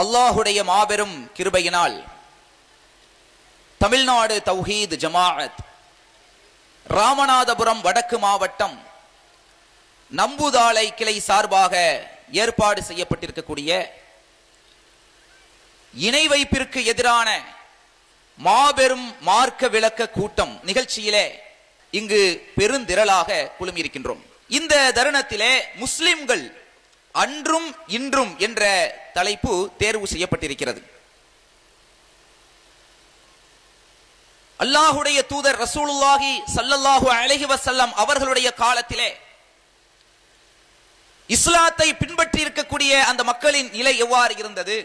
அல்லாஹுடைய மாபெரும் கிருபையினால் தமிழ்நாடு தௌஹீத் ஜமாஅத் ராமநாதபுரம் வடக்கு மாவட்டம் நம்புதாளை கிளை சார்பாக ஏற்பாடு செய்யப்பட்டிருக்கக்கூடிய இணை வைப்பிற்கு எதிரான மாபெரும் மார்க்க விளக்க கூட்டம் நிகழ்ச்சியிலே இங்கு பெருந்திரளாக குழுமியிருக்கின்றோம். இந்த தருணத்திலே முஸ்லிம்கள் அன்றும் இன்றும் என்ற தலைப்பு தேர்வு செய்யப்பட்டிருக்கிறது. அல்லாஹுடைய தூதர் ரசூலுல்லாஹி ஸல்லல்லாஹு அலைஹி வஸல்லம் அவர்களுடைய காலத்திலே இஸ்லாத்தை பின்பற்றி இருக்கக்கூடிய அந்த மக்களின் நிலை எவ்வாறு இருந்தது,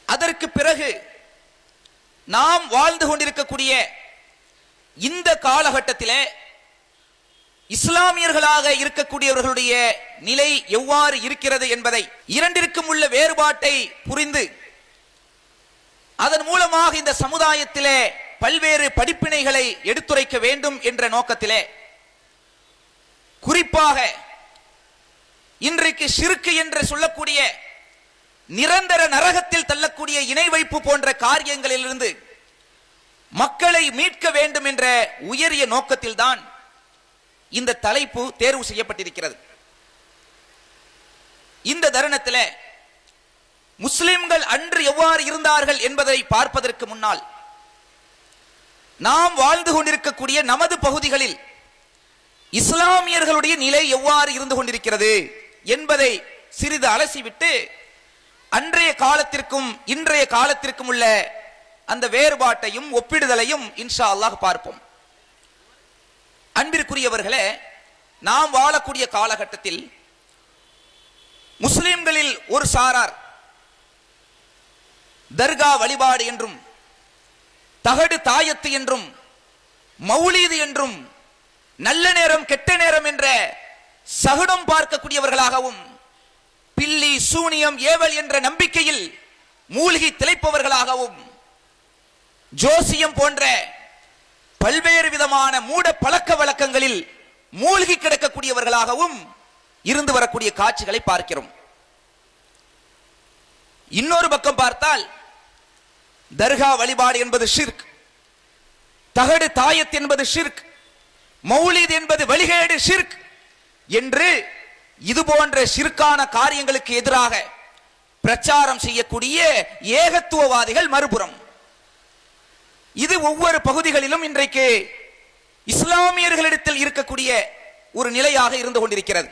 அதற்கு பிறகு நாம் வாழ்ந்து கொண்டிருக்கக்கூடிய இந்த காலகட்டத்திலே இஸ்லாமியர்களாக இருக்கக்கூடியவர்களுடைய நிலை எவ்வாறு இருக்கிறது என்பதை, இரண்டிற்கும் உள்ள வேறுபாட்டை புரிந்து அதன் மூலமாக இந்த சமுதாயத்திலே பல்வேறு படிப்பினைகளை எடுத்துரைக்க வேண்டும் என்ற நோக்கத்திலே, குறிப்பாக இன்றைக்கு ஷிர்க் என்று சொல்லக்கூடிய நிரந்தர நரகத்தில் தள்ளக்கூடிய இணை வைப்பு போன்ற காரியங்களிலிருந்து மக்களை மீட்க வேண்டும் என்ற உயரிய நோக்கத்தில்தான் இந்த தலைப்பு தேர்வு செய்யப்பட்டிருக்கிறது. இந்த தருணத்தில் முஸ்லிம்கள் அன்று எவ்வாறு இருந்தார்கள் என்பதை பார்ப்பதற்கு முன்னால், நாம் வாழ்ந்து கொண்டிருக்கக்கூடிய நமது பகுதிகளில் இஸ்லாமியர்களுடைய நிலை எவ்வாறு இருந்து கொண்டிருக்கிறது என்பதை சிறிது அலசிவிட்டு அன்றைய காலத்திற்கும் இன்றைய காலத்திற்கும் உள்ள அந்த வேறுபாட்டையும் ஒப்பிடுதலையும் இன்ஷா அல்லாஹ் பார்ப்போம். அன்பிற்குரியவர்களே, நாம் வாழக்கூடிய காலகட்டத்தில் முஸ்லிம்களில் ஒரு சாரார் தர்கா வழிபாடு என்றும், தகடு தாயத்து என்றும், மௌலீது என்றும், நல்ல நேரம் கெட்ட நேரம் என்ற சகுனம் பார்க்கக்கூடியவர்களாகவும், பில்லி சூனியம் ஏவல் என்ற நம்பிக்கையில் மூழ்கி திளைப்பவர்களாகவும், ஜோசியம் போன்ற பல்வேறு விதமான மூட பழக்க வழக்கங்களில் மூழ்கி கிடக்கக்கூடியவர்களாகவும் இருந்து வரக்கூடிய காட்சிகளை பார்க்கிறோம். இன்னொரு பக்கம் பார்த்தால் தர்கா வழிபாடு என்பது ஷிர்க், தகடு தாயத் என்பது ஷிர்க், மௌலித் என்பது வழிகேடு ஷிர்க் என்று இது போன்ற ஷிர்கான காரியங்களுக்கு எதிராக பிரச்சாரம் செய்யக்கூடிய ஏகத்துவவாதிகள் மறுபுறம். இது ஒவ்வொரு பகுதிகளிலும் இன்றைக்கு இஸ்லாமியர்களிடத்தில் இருக்கக்கூடிய ஒரு நிலையாக இருந்து கொண்டிருக்கிறது.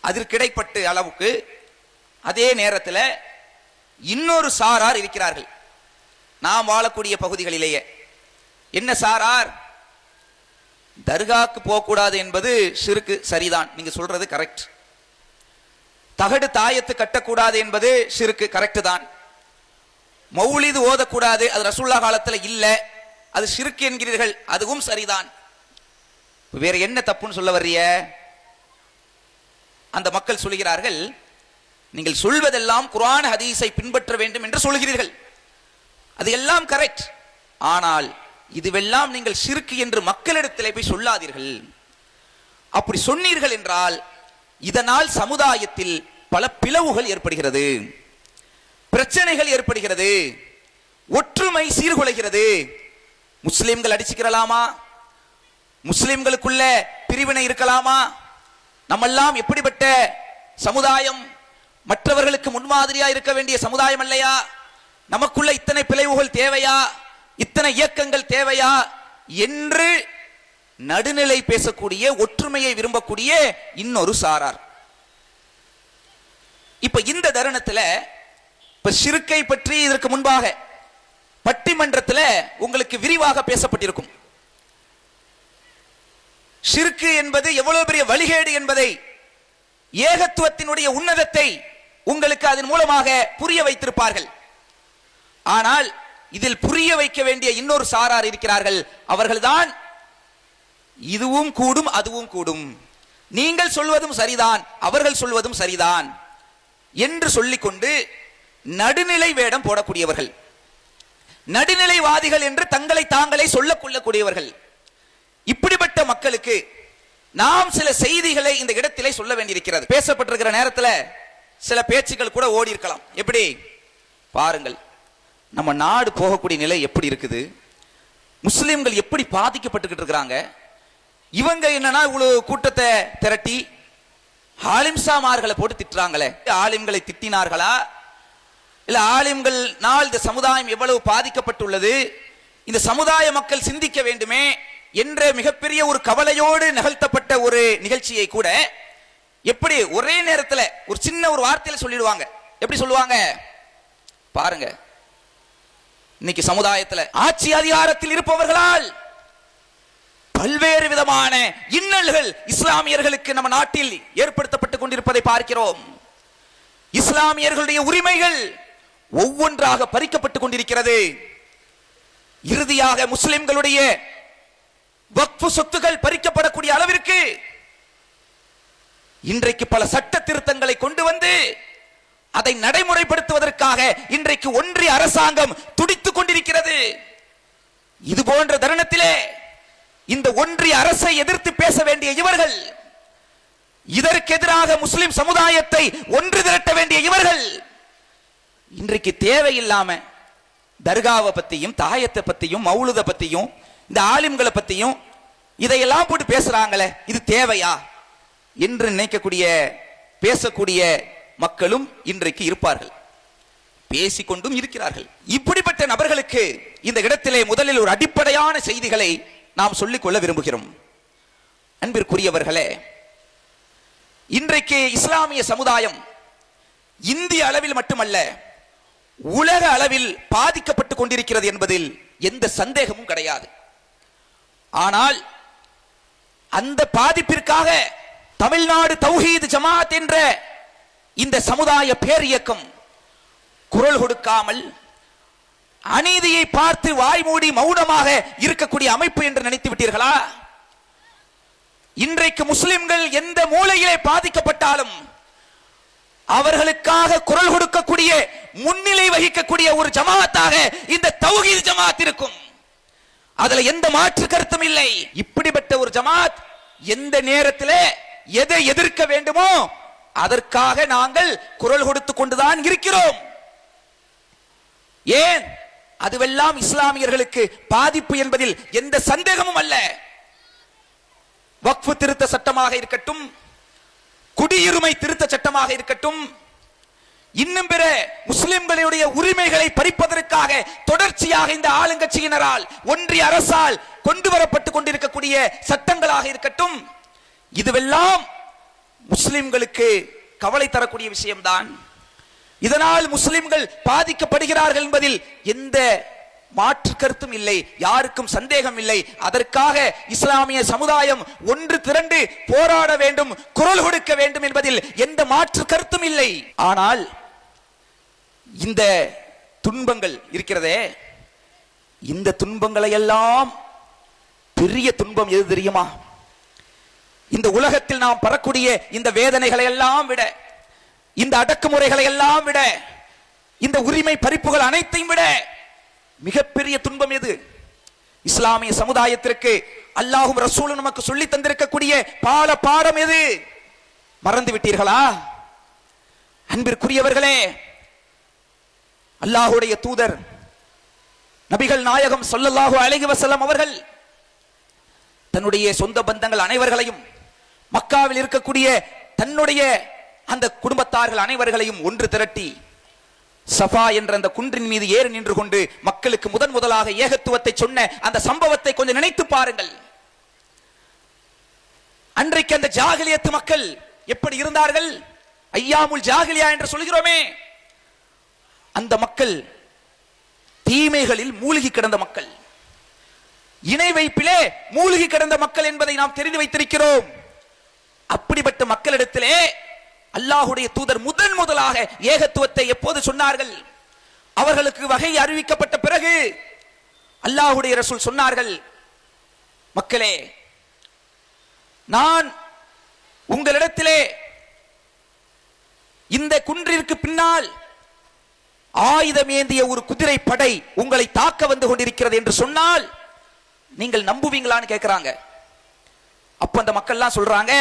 அதற்கிடைப்பட்ட அளவுக்கு அதே நேரத்தில் இன்னொரு சாரார் இருக்கிறார்கள் நாம் வாழக்கூடிய பகுதிகளிலேயே. என்ன சாரார்? தர்காக்கு போகக்கூடாது என்பது ஷிர்க், சரிதான், நீங்க சொல்றது கரெக்ட். தகடு தாயத்து கட்டக்கூடாது என்பது ஷிர்க், கரெக்ட் தான். மௌலிது ஓதக்கூடாது, அது ரசூலுல்லாஹ் காலத்தில் இல்ல, அது ஷிர்க் என்கிறீர்கள், அதுவும் சரிதான். வேற என்ன தப்புன்னு சொல்ல வர்றிய? அந்த மக்கள் சொல்கிறார்கள், நீங்கள் சொல்வதெல்லாம் குர்ஆன் ஹதீஸை பின்பற்ற வேண்டும் என்று சொல்கிறீர்கள், அது எல்லாம் கரெக்ட். ஆனால் இதுவெல்லாம் நீங்கள் ஷிர்க் என்று மக்களிடத்திலே போய் சொல்லாதீர்கள். அப்படி சொன்னீர்கள் என்றால் இதனால் சமுதாயத்தில் பல பிளவுகள் ஏற்படுகிறது, பிரச்சனைகள் ஏற்படுகிறது, ஒற்றுமை சீர்குலைகிறது. முஸ்லிம்கள் அடிச்சுக்கிறலாமா? முஸ்லிம்களுக்குள்ள பிரிவினை இருக்கலாமா? நம்மெல்லாம் எப்படிப்பட்ட சமுதாயம், மற்றவர்களுக்கு முன்மாதிரியா இருக்க வேண்டிய சமுதாயம் இல்லையா? நமக்குள்ள இத்தனை பிளவுகள் தேவையா, இத்தனை இயக்கங்கள் தேவையா என்று நடுநிலை பேசக்கூடிய, ஒற்றுமையை விரும்பக்கூடிய இன்னொரு சாரார். இப்ப இந்த தருணத்துல இப்ப ஷிர்க்கை பற்றி இதற்கு முன்பாக பட்டிமன்றத்தில் உங்களுக்கு விரிவாக பேசப்பட்டிருக்கும். ஷிர்க் என்பது எவ்வளவு பெரிய வழிகேடு என்பதை, ஏகத்துவத்தினுடைய உன்னதத்தை உங்களுக்கு அதன் மூலமாக புரிய வைத்திருப்பார்கள். ஆனால் இதில் புரிய வைக்க வேண்டிய இன்னொரு சாரார் இருக்கிறார்கள். அவர்கள்தான் இதுவும் கூடும் அதுவும் கூடும், நீங்கள் சொல்வதும் சரிதான் அவர்கள் சொல்வதும் சரிதான் என்று சொல்லிக்கொண்டு நடுநிலை வேடம் போடக்கூடியவர்கள், நடுநிலைவாதிகள் என்று தங்களை தாங்களே சொல்ல கொள்ளக்கூடியவர்கள். இப்படிப்பட்ட மக்களுக்கு நாம் சில செய்திகளை இந்த இடத்திலே சொல்ல வேண்டியிருக்கிறது. பேசப்பட்டிருக்கிற நேரத்தில் சில பேச்சுக்கள் கூட ஓடி இருக்கலாம். எப்படி பாருங்கள், நம்ம நாடு போகக்கூடிய நிலை எப்படி இருக்குது, முஸ்லிம்கள் எப்படி பாதிக்கப்பட்டுக்கிட்டு இருக்கிறாங்க, இவங்க என்னன்னா இவ்வளவு கூட்டத்தை திரட்டி ஆலிம்சாமார்களை போட்டு திட்டுறாங்களே, ஆலிம்களை திட்டினார்களா இல்ல ஆலிம்கள்னால் இந்த சமுதாயம் எவ்வளவு பாதிக்கப்பட்டுள்ளது, இந்த சமுதாய மக்கள் சிந்திக்க வேண்டுமே என்ற மிகப்பெரிய ஒரு கவலையோடு நிகழ்த்தப்பட்ட ஒரு நிகழ்ச்சியை கூட எப்படி ஒரே நேரத்தில் ஒரு சின்ன ஒரு வார்த்தையில சொல்லிடுவாங்க. எப்படி சொல்லுவாங்க பாருங்க. இன்னைக்கு சமுதாயத்தில் ஆட்சி அதிகாரத்தில் இருப்பவர்களால் பல்வேறு விதமான இன்னல்கள் இஸ்லாமியர்களுக்கு நம்ம நாட்டில் ஏற்படுத்தப்பட்டுக் கொண்டிருப்பதை பார்க்கிறோம். இஸ்லாமியர்களுடைய உரிமைகள் ஒவ்வொன்றாக பறிக்கப்பட்டுக் கொண்டிருக்கிறது. இறுதியாக முஸ்லிம்களுடைய வக்ஃப் சொத்துகள் பறிக்கப்படக்கூடிய அளவிற்கு இன்றைக்கு பல சட்ட திருத்தங்களை கொண்டு வந்து அதை நடைமுறைப்படுத்துவதற்காக இன்றைக்கு ஒன்றிய அரசாங்கம் துடித்துக் கொண்டிருக்கிறது. இது போன்ற தருணத்திலே இந்த ஒன்றிய அரசை எதிர்த்து பேச வேண்டிய இவர்கள், இதற்கு எதிராக முஸ்லிம் சமுதாயத்தை ஒன்று திரட்ட வேண்டிய இவர்கள் இன்றைக்கு தேவையில்லாம தர்காவை பத்தியும் தாயத்தை பத்தியும் மௌலுத பத்தியும் இந்த ஆலிம்களை பத்தியும் இதையெல்லாம் போட்டு பேசுறாங்களே, இது தேவையா என்று நினைக்கக்கூடிய பேசக்கூடிய மக்களும் இன்றைக்கு இருப்பார்கள், பேசிக்கொண்டும் இருக்கிறார்கள். இப்படிப்பட்ட நபர்களுக்கு இந்த இடத்திலே முதலில் ஒரு அடிப்படையான செய்திகளை நாம் சொல்லிக் கொள்ள விரும்புகிறோம். அன்பிற்குரியவர்களே, இன்றைக்கு இஸ்லாமிய சமுதாயம் இந்திய அளவில் மட்டுமல்ல உலக அளவில் பாதிக்கப்பட்டுக் கொண்டிருக்கிறது என்பதில் எந்த சந்தேகமும் கிடையாது. ஆனால் அந்த பாதிப்பிற்காக தமிழ்நாடு தௌஹீத் ஜமாத் என்ற இந்த சமுதாய பேரியக்கம் குரல் கொடுக்காமல் அநீதியை பார்த்து வாய்மூடி மௌனமாக இருக்கக்கூடிய அமைப்பு என்று நினைத்து விட்டீர்களா? இன்றைக்கு முஸ்லிம்கள் எந்த மூலையிலே பாதிக்கப்பட்டாலும் அவர்களுக்காக குரல் கொடுக்கக்கூடிய முன்னிலை வகிக்கக்கூடிய ஒரு ஜமாத்தாக இந்த தௌஹீத் ஜமாத் இருக்கும். அதுல எந்த மாற்று கருத்தும் இல்லை. இப்படிப்பட்ட ஒரு ஜமாத் எந்த நேரத்தில் எதை எதிர்க்க வேண்டுமோ அதற்காக நாங்கள் குரல் கொடுத்துக் கொண்டுதான் இருக்கிறோம். ஏன்? அதுவெல்லாம் இஸ்லாமியர்களுக்கு பாதிப்பு என்பதில் எந்த சந்தேகமும் அல்ல. வக்ஃப் திருத்த சட்டமாக இருக்கட்டும், குடியுரிமை திருத்த சட்டமாக இருக்கட்டும், இன்னும் பிற முஸ்லிம்களுடைய உரிமைகளை பறிப்பதற்காக தொடர்ச்சியாக இந்த ஆளுங்கட்சியினரால் ஒன்றிய அரசால் கொண்டு வரப்பட்டுக் கொண்டிருக்கக்கூடிய சட்டங்களாக இருக்கட்டும், இதுவெல்லாம் முஸ்லிம்களுக்கு கவலை தரக்கூடிய விஷயம்தான். இதனால் முஸ்லிம்கள் பாதிக்கப்படுகிறார்கள் என்பதில் எந்த மாற்று கருத்தும் இல்லை, யாருக்கும் சந்தேகம் இல்லை. அதற்காக இஸ்லாமிய சமுதாயம் ஒன்று திரண்டு போராட வேண்டும், குரல் கொடுக்க வேண்டும் என்பதில் எந்த மாற்று கருத்தும் இல்லை. ஆனால் இந்த துன்பங்கள் இருக்கிறதே, இந்த துன்பங்களை எல்லாம் பெரிய துன்பம் எது தெரியுமா? இந்த உலகத்தில் நாம் பரக்கூடிய இந்த வேதனைகளை எல்லாம் விட, இந்த அடக்குமுறைகளை எல்லாம் விட, இந்த உரிமை பறிப்புகள் அனைத்தையும் விட மிகப்பெரிய துன்பம் எது? இஸ்லாமிய சமுதாயத்திற்கு அல்லாஹ்வும் ரசூலும் நமக்கு சொல்லி தந்திருக்கக்கூடிய பாடம் எது? மறந்து விட்டீர்களா? அன்பிற்குரியவர்களே, அல்லாஹ்வுடைய தூதர் நபிகள் நாயகம் ஸல்லல்லாஹு அலைஹி வஸல்லம் அவர்கள் தன்னுடைய சொந்த பந்தங்கள் அனைவர்களையும், மக்காவில் இருக்கக்கூடிய தன்னுடைய அந்த குடும்பத்தார்கள் அனைவர்களையும் ஒன்று திரட்டி சஃபா என்ற அந்த குன்றின் மீது ஏறி நின்று கொண்டு மக்களுக்கு முதலாக ஏகத்துவத்தை சொன்ன அந்த சம்பவத்தை கொஞ்சம் நினைத்து பாருங்கள். அன்றைக்கு அந்த ஜாகிலியத்து மக்கள் எப்படி இருந்தார்கள்? ஐயாமுல் ஜாகிலியா என்று சொல்கிறோமே, அந்த மக்கள் தீமைகளில் மூழ்கி கிடந்த மக்கள், இணை வைப்பிலே மூழ்கி கிடந்த மக்கள் என்பதை நாம் தெரிந்து வைத்திருக்கிறோம். அப்படிப்பட்ட மக்களிடத்திலே அல்லாஹ்வுடைய தூதர் முதலாக ஏகத்துவத்தை எப்போது சொன்னார்கள்? அவர்களுக்கு வகை அறிவிக்கப்பட்ட பிறகு அல்லாஹ்வுடைய ரசூல் சொன்னார்கள், மக்களே, நான் உங்களிடத்திலே இந்த குன்றிற்கு பின்னால் ஆயுதம் ஏந்திய ஒரு குதிரை படை உங்களை தாக்க வந்து கொண்டிருக்கிறது என்று சொன்னால் நீங்கள் நம்புவீங்களான்னு கேட்கிறாங்க. அப்ப அந்த மக்கள்லாம் சொல்றாங்க,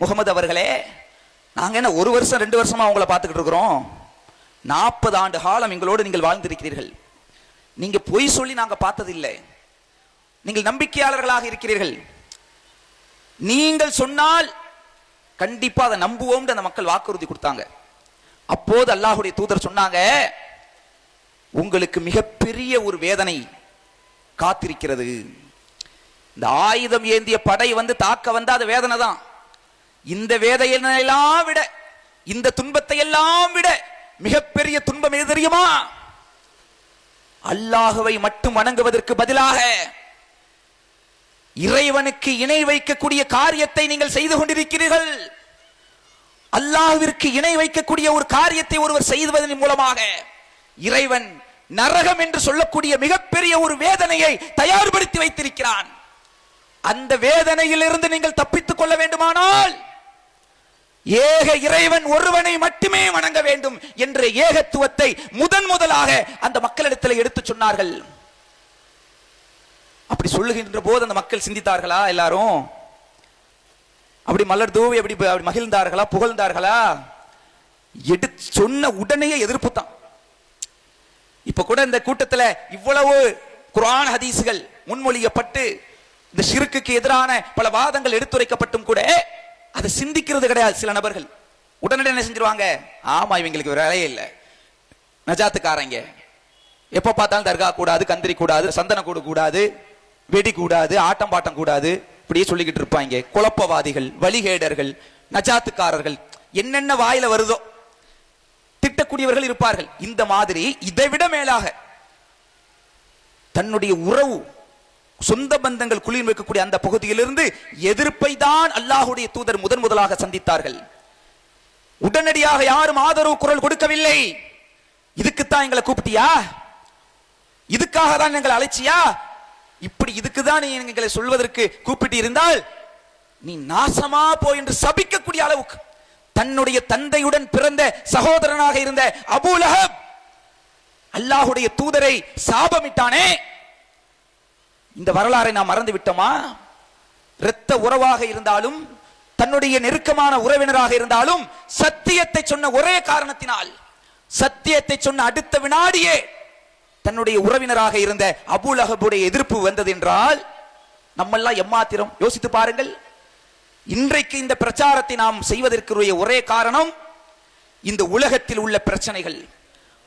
முகமது அவர்களே, நாங்க என்ன ஒரு வருஷம் 2 வருஷமா உங்களை பார்த்துக்கிட்டு இருக்கிறோம். 40 ஆண்டு காலம் எங்களோடு நீங்கள் வாழ்ந்திருக்கிறீர்கள். நீங்க பொய் சொல்லி நாங்க பார்த்ததில்லை. நீங்கள் நம்பிக்கையாளர்களாக இருக்கிறீர்கள். நீங்கள் சொன்னால் கண்டிப்பா அதை நம்புவோம் அந்த மக்கள் வாக்குறுதி கொடுத்தாங்க. அப்போது அல்லாஹ்வுடைய தூதர் சொன்னாங்க, உங்களுக்கு மிகப்பெரிய ஒரு வேதனை காத்திருக்கிறது. இந்த ஆயுதம் ஏந்திய படை வந்து தாக்க வந்தா அது வேதனை தான். இந்த வேதனையெல்லாம் விட, இந்த துன்பத்தை எல்லாம் விட மிகப்பெரிய துன்பம் எது தெரியுமா? அல்லாஹ்வை மட்டும் வணங்குவதற்கு பதிலாக இறைவனுக்கு இணை வைக்கக்கூடிய காரியத்தை நீங்கள் செய்து கொண்டிருக்கிறீர்கள். அல்லாஹ்விற்கு இணை வைக்கக்கூடிய ஒரு காரியத்தை ஒருவர் செய்வதன் மூலமாக இறைவன் நரகம் என்று சொல்லக்கூடிய மிகப்பெரிய ஒரு வேதனையை தயார்படுத்தி வைத்திருக்கிறான். அந்த வேதனையிலிருந்து நீங்கள் தப்பித்துக் கொள்ள வேண்டுமானால் ஏக இறைவன் ஒருவனை மட்டுமே வணங்க வேண்டும் என்ற ஏகத்துவத்தை முதலாக அந்த மக்களிடத்தில் எடுத்து சொன்னார்கள். அப்படி சொல்லுகின்ற போது அந்த மக்கள் சிந்தித்தார்களா? எல்லாரும் அப்படி மலர் தூவி அப்படி மகிழ்ந்தார்களா? புகழ்ந்தார்களா? எடுத்து சொன்ன உடனே எதிர்ப்பு தான். இப்ப கூட இந்த கூட்டத்தில் இவ்வளவு குர்ஆன் ஹதீஸ்கள் முன்மொழியப்பட்டு இந்த ஷிர்க்குக்கு எதிரான பல வாதங்கள் எடுத்துரைக்கப்பட்டும் கூட அதை சிந்திக்கிறது கிடையாது. சில நபர்கள் உடனடியாக என்ன செஞ்சிருவாங்க? ஆமா, இவங்களுக்கு வேலையே இல்லை, நஜாத்துக்காரங்க, எப்ப பார்த்தாலும் தர்கா கூடாது, கந்திரி கூடாது, சந்தன கூடு கூடாது, வெடி கூடாது, ஆட்டம் பாட்டம் கூடாது, இப்படியே சொல்லிக்கிட்டு இருப்பாங்க. குழப்பவாதிகள், வழிகேடர்கள், நஜாத்துக்காரர்கள், என்னென்ன வாயில வருதோ திட்டக்கூடியவர்கள் இருப்பார்கள். இந்த மாதிரி இதைவிட மேலாக தன்னுடைய உறவு சொந்த பந்தங்கள் குளிர் வைக்கக்கூடிய அந்த பகுதியிலிருந்து எதிர்ப்பை தான் அல்லாஹ்வுடைய தூதர் முதலாக சந்தித்தார்கள். உடனடியாக யாரும் ஆதரவு குரல் கொடுக்கவில்லை. இதுக்குத்தான் எங்களை கூப்பிட்டியா? இதுக்காக தான் எங்களை அழைச்சியா? இப்படி இதுக்குதான் நீ எங்களை சொல்வதற்கு கூப்பிட்டு இருந்தால் நீ நாசமா போ என்று சபிக்கக்கூடிய அளவுக்கு தன்னுடைய தந்தையுடன் பிறந்த சகோதரனாக இருந்த அபூ லஹப் அல்லாஹ்வுடைய தூதரை சாபமிட்டானே. இந்த வரலாறை நாம் மறந்து விட்டோமா? இரத்த உறவாக இருந்தாலும், தன்னுடைய நெருக்கமான உறவினராக இருந்தாலும், சத்தியத்தை சொன்ன ஒரே காரணத்தினால், சத்தியத்தை சொன்ன அடுத்த வினாடியே தன்னுடைய உறவினராக இருந்த அபூ லஹபுடைய எதிர்ப்பு வந்தது என்றால் நம்மெல்லாம் எம்மாத்திரம் யோசித்து பாருங்கள். இன்றைக்கு இந்த பிரச்சாரத்தை நாம் செய்வதற்குரிய ஒரே காரணம் இந்த உலகத்தில் உள்ள பிரச்சனைகள்,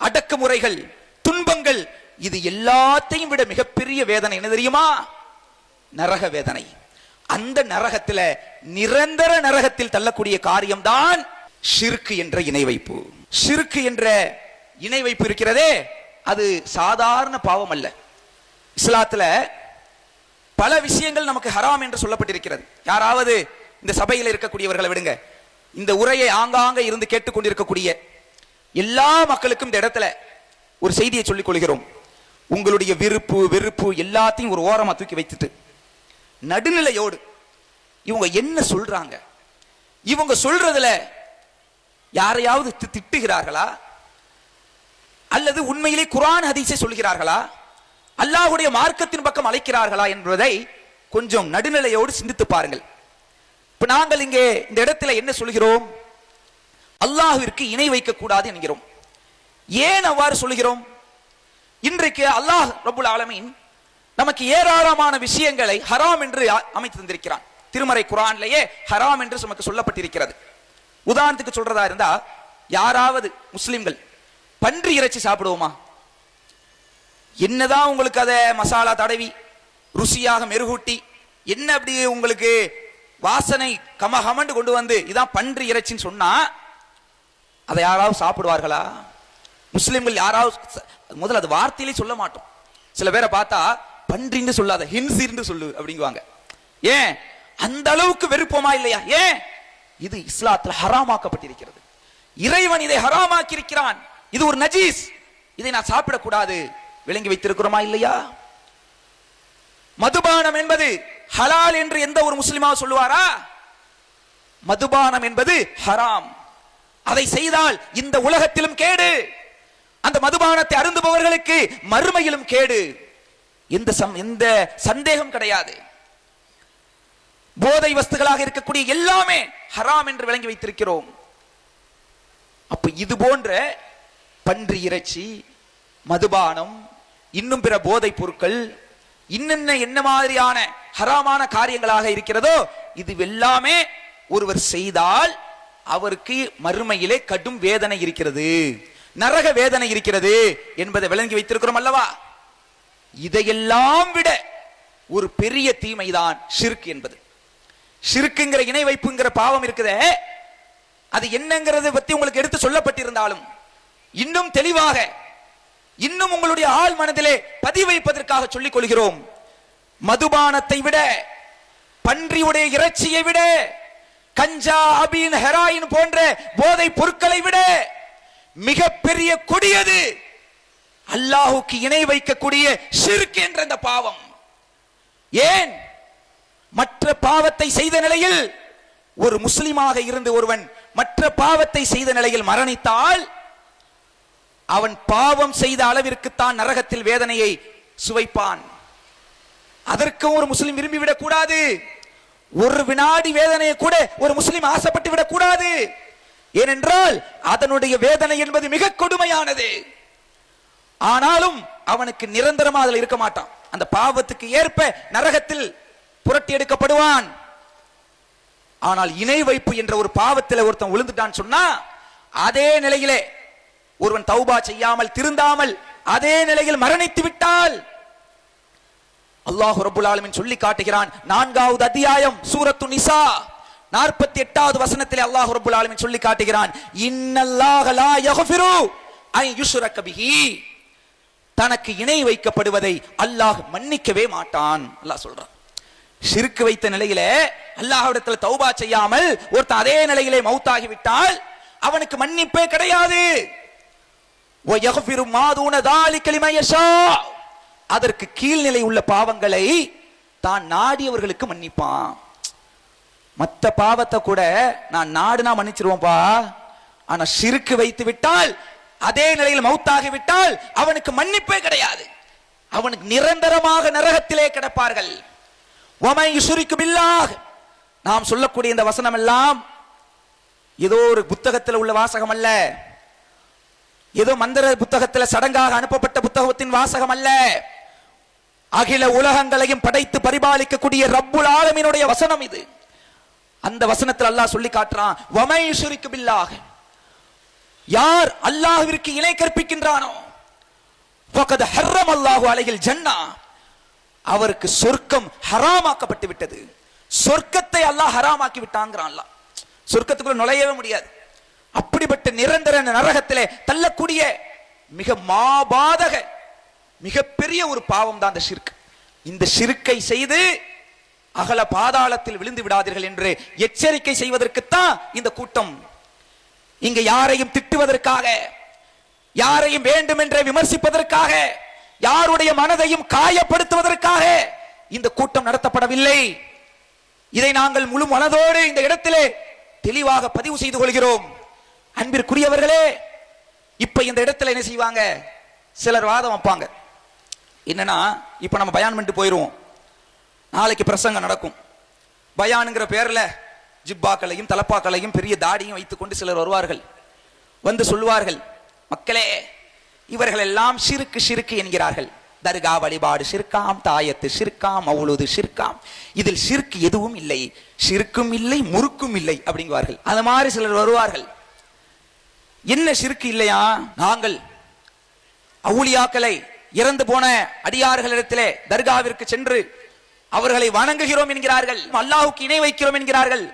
அடக்குமுறைகள், துன்பங்கள், இது எல்லாத்தையும் விட மிகப்பெரிய வேதனை என்ன தெரியுமா? நரக வேதனை. அந்த நரகத்தில், நிரந்தர நரகத்தில் தள்ளக்கூடிய காரியம்தான் ஷிர்க் என்ற இணை வைப்பு. ஷிர்க் என்ற இணை வைப்பு இருக்கிறதே, அது சாதாரண பாவம் அல்ல. இஸ்லாத்துல பல விஷயங்கள் நமக்கு ஹராம் என்று சொல்லப்பட்டிருக்கிறது. யாராவது இந்த சபையில் இருக்கக்கூடியவர்களை விடுங்க, இந்த உரையை ஆங்காங்க இருந்து கேட்டுக்கொண்டிருக்கக்கூடிய எல்லா மக்களுக்கும் இந்த இடத்துல ஒரு செய்தியை சொல்லிக் கொள்கிறோம். உங்களுடைய விருப்பு வெறுப்பு எல்லாத்தையும் ஒரு ஓரமா தூக்கி வைத்துட்டு நடுநிலையோடு இவங்க என்ன சொல்றாங்க, இவங்க சொல்றதுல யாரையாவது திட்டுகிறார்களா, அல்லது உண்மையிலே குர்ஆன் ஹதீஸை சொல்கிறார்களா, அல்லாஹ்வுடைய மார்க்கத்தின் பக்கம் அழைக்கிறார்களா என்பதை கொஞ்சம் நடுநிலையோடு சிந்தித்து பாருங்கள். இப்ப நாங்கள் இங்கே இந்த இடத்துல என்ன சொல்கிறோம்? அல்லாஹ்விற்கு இணை வைக்க கூடாது என்கிறோம். ஏன் அவ்வாறு சொல்கிறோம்? இன்றைக்கு அல்லாஹ் ரப்புல் ஆலமீன் நமக்கு ஏராளமான விஷயங்களை ஹராம் என்று அமைத்து தந்திருக்கிறான். திருமறை குர்ஆனிலேயே ஹராம் என்று நமக்கு சொல்லப்பட்டிருக்கிறது. உதாரணத்துக்கு சொல்றதா இருந்தா, யாராவது முஸ்லிம்கள் பன்றி இறைச்சி சாப்பிடுவோமா? என்னதான் உங்களுக்கு அதை மசாலா தடவி ருசியாக மெருகூட்டி என்ன அப்படி உங்களுக்கு வாசனை கமகமண்டு கொண்டு வந்து இதான் பன்றி இறைச்சின்னு சொன்னா அதை யாராவது சாப்பிடுவார்களா? முஸ்லிம்கள் யாராவது முதல்ல அது வார்த்தையிலே சொல்ல மாட்டோம். சில பேரை பார்த்தா பன்றின்னு சொல்லாத, ஹின்சின்னு சொல்லு அப்படிங்குவாங்க. ஏன்? அந்த அளவுக்கு வெறுப்போமா இல்லையா? ஏன்? இது இஸ்லாத்தில் ஹராமாக்கப்பட்டிருக்கிறது. இறைவன் இதை ஹராமாக்கி இருக்கிறான். இது ஒரு நஜீஸ், இதை நான் சாப்பிடக்கூடாது. விளங்கி வைத்திருக்கிறோமா இல்லையா? மதுபானம் என்பது ஹலால் என்று எந்த ஒரு முஸ்லிமா சொல்லுவாரா? மதுபானம் என்பது ஹராம். அதை செய்தால் இந்த உலகத்திலும் கேடு, அந்த மதுபானத்தை அருந்துபவர்களுக்கு மறுமையிலும் கேடு. எந்த சந்தேகம் கிடையாது. போதை வஸ்துகளாக இருக்கக்கூடிய எல்லாமே ஹராம் என்று விளங்கி வைத்திருக்கிறோம். அப்ப இது போன்ற பன்றி இறைச்சி, மதுபானம், இன்னும் பிற போதைப் பொருட்கள், என்ன மாதிரியான ஹராமான காரியங்களாக இருக்கிறதோ இது எல்லாமே ஒருவர் செய்தால் அவருக்கு மறுமையிலே கடும் வேதனை இருக்கிறது, நரக வேதனை இருக்கிறது என்பதை விளங்கி வைத்திருக்கிறோம் அல்லவா? இதையெல்லாம் விட ஒரு பெரிய தீமைதான் ஷிர்க் என்பது. ஷிர்க்குங்கிற இணை வைப்புங்கிற பாவம் இருக்குதே, அது என்னங்கிறது பத்தி உங்களுக்கு எடுத்து சொல்லப்பட்டிருந்தாலும் இன்னும் தெளிவாக, இன்னும் உங்களுடைய ஆள் மனதிலே பதிவு வைப்பதற்காக சொல்லிக் கொள்கிறோம். மதுபானத்தை விட, பன்றியுடைய இறைச்சியை விட, கஞ்சா, அபீன், ஹெராயின் போன்ற போதை பொருட்களை விட மிகப்பெரிய கொடியது அல்லாஹுக்கு இணை வைக்கக்கூடிய ஷிர்க் என்ற அந்த பாவம். ஏன்? மற்ற பாவத்தை செய்த நிலையில் ஒரு முஸ்லிமாக இருந்து ஒருவன் மற்ற பாவத்தை செய்த நிலையில் மரணித்தால் அவன் பாவம் செய்த அளவிற்குத்தான் நரகத்தில் வேதனையை சுவைப்பான். அதற்கும் ஒரு முஸ்லிம் விரும்பிவிடக் கூடாது. ஒரு வினாடி வேதனையை கூட ஒரு முஸ்லிம் ஆசைப்பட்டு விடக் கூடாது. ஏனென்றால் அதனுடைய வேதனை என்பது மிக கொடுமையானது. ஆனாலும் அவனுக்கு நிரந்தரமாக அதில் இருக்க மாட்டான். அந்த பாவத்துக்கு ஏற்ப நரகத்தில் புரட்டி எடுக்கப்படுவான். ஆனால் இணை வைப்பு என்ற ஒரு பாவத்தில் ஒருத்தன் விழுந்துட்டான் சொன்னா, அதே நிலையிலே ஒருவன் தௌபா செய்யாமல் திருந்தாமல் அதே நிலையில் மரணித்து விட்டால் அல்லாஹ் ரப்பல் ஆலமீன் சொல்லி காட்டுகிறான். 4வது அத்தியாயம் சூரத்து நிசா 48வது வசனத்திலே அல்லாஹ் ரப்பல் ஆலமீன் சொல்லி காட்டுகிறான், இன்னல்லாஹ லா யக்ஃபிரு அன் யுஷ்ரக பிஹி, தனக்கு இணை வைக்கப்படுவதை அல்லாஹ் மன்னிக்கவே மாட்டான். அல்லாஹ் சொல்றான். ஷிர்க் வைத்த நிலையிலே அல்லாஹ்விடத்தில் தௌபா செய்யாமல் ஒருத்தன் அதே நிலையிலே மௌத்தாகி விட்டால் அவனுக்கு மன்னிப்பே கிடையாது. வ யக்ஃபிரு மா தூன ذلك லிமன் யஷா, அதற்கு கீழ்நிலை உள்ள பாவங்களை தான் நாடியவர்களுக்கு மன்னிப்பான். மற்ற பாவத்தை கூட நான் நாடுனா மன்னிச்சிருவோம்பா, ஆனா ஷிர்க் வைத்து விட்டால் அதே நிலையில் மௌத்தாகி விட்டால் அவனுக்கு மன்னிப்பே கிடையாது. அவனுக்கு நிரந்தரமாக நரகத்திலே கிடப்பார்கள். வமை யுஷ்ரிகு பில்லாஹ், நாம் சொல்லக்கூடிய இந்த வசனம் எல்லாம் ஏதோ ஒரு புத்தகத்தில் உள்ள வாசகம் அல்ல, ஏதோ மந்திர புத்தகத்தில் சடங்காக அனுப்பப்பட்ட புத்தகத்தின் வாசகம் அல்ல. அகில உலகங்களையும் படைத்து பரிபாலிக்கக்கூடிய ரப்புல் ஆலமீனுடைய வசனம் இது. அந்த வசனத்தில் அல்லாஹ் சொல்லி காட்டுறான், வமை யுஷ்ரிகு பில்லாஹ், யார் அல்லாஹ்விற்கு இணை கற்பிக்கின்றானோ ஃபகத் ஹர்ரமல்லாஹு அலைஹில் ஜன்னா, அவருக்கு சொர்க்கம் ஹராமாக்கப்பட்டு விட்டது. சொர்க்கத்தை அல்லாஹ் ஹராமாக்கி விட்டாங்கிறான். அல்லாஹ் சொர்க்கத்துக்குள்ள நுழையவே முடியாது. அப்படிப்பட்ட நிரந்தர நரகத்திலே தள்ளக்கூடிய மிக மாபாதக மிகப்பெரிய ஒரு பாவம் தான் அந்த ஷிர்க். இந்த ஷிர்க்கை செய்து அகல பாதாளத்தில் விழுந்து விடாதீர்கள் என்று எச்சரிக்கை செய்வதற்குத்தான் இந்த கூட்டம். இங்க யாரையும் திட்டுவதற்காக, யாரையும் வேண்டுமென்றே விமர்சிப்பதற்காக, யாருடைய மனதையும் காயப்படுத்துவதற்காக இந்த கூட்டம் நடத்தப்படவில்லை. இதை நாங்கள் முழு மனதோடு இந்த இடத்திலே தெளிவாக பதிவு செய்து கொள்கிறோம். அன்பிற்குரியவர்களே, இப்ப இந்த இடத்துல என்ன செய்வாங்க, சிலர் வாதம் வைப்பாங்க. என்னன்னா, இப்ப நம்ம பயான் பண்ணிட்டு போயிருவோம், நாளைக்கு பிரசங்கம் நடக்கும். பயானுங்கிற பேர்ல ஜிப்பாக்களையும் தலப்பாக்களையும் பெரிய தாடியும் வைத்துக் கொண்டு சிலர் வருவார்கள். வந்து சொல்வார்கள், மக்களே இவர்கள் எல்லாம் ஷிர்க் ஷிர்க் என்கிறார்கள். தர்கா வழிபாடு ஷிர்காம், தாயத்து ஷிர்காம், மௌலூது ஷிர்காம், இதில் ஷிர்க் எதுவும் இல்லை, ஷிர்க்கும் இல்லை முறுக்கும் இல்லை அப்படிங்குவார்கள். அது மாதிரி சிலர் வருவார்கள். என்ன ஷிர்க் இல்லையா? நாங்கள் அவுலியாக்களை, இறந்து போன அடியார்களிடத்திலே தர்காவிற்கு சென்று அவர்களை வணங்குகிறோம் என்கிறார்கள், அல்லாஹ்வுக்கு இணை வைக்கிறோம் என்கிறார்கள்.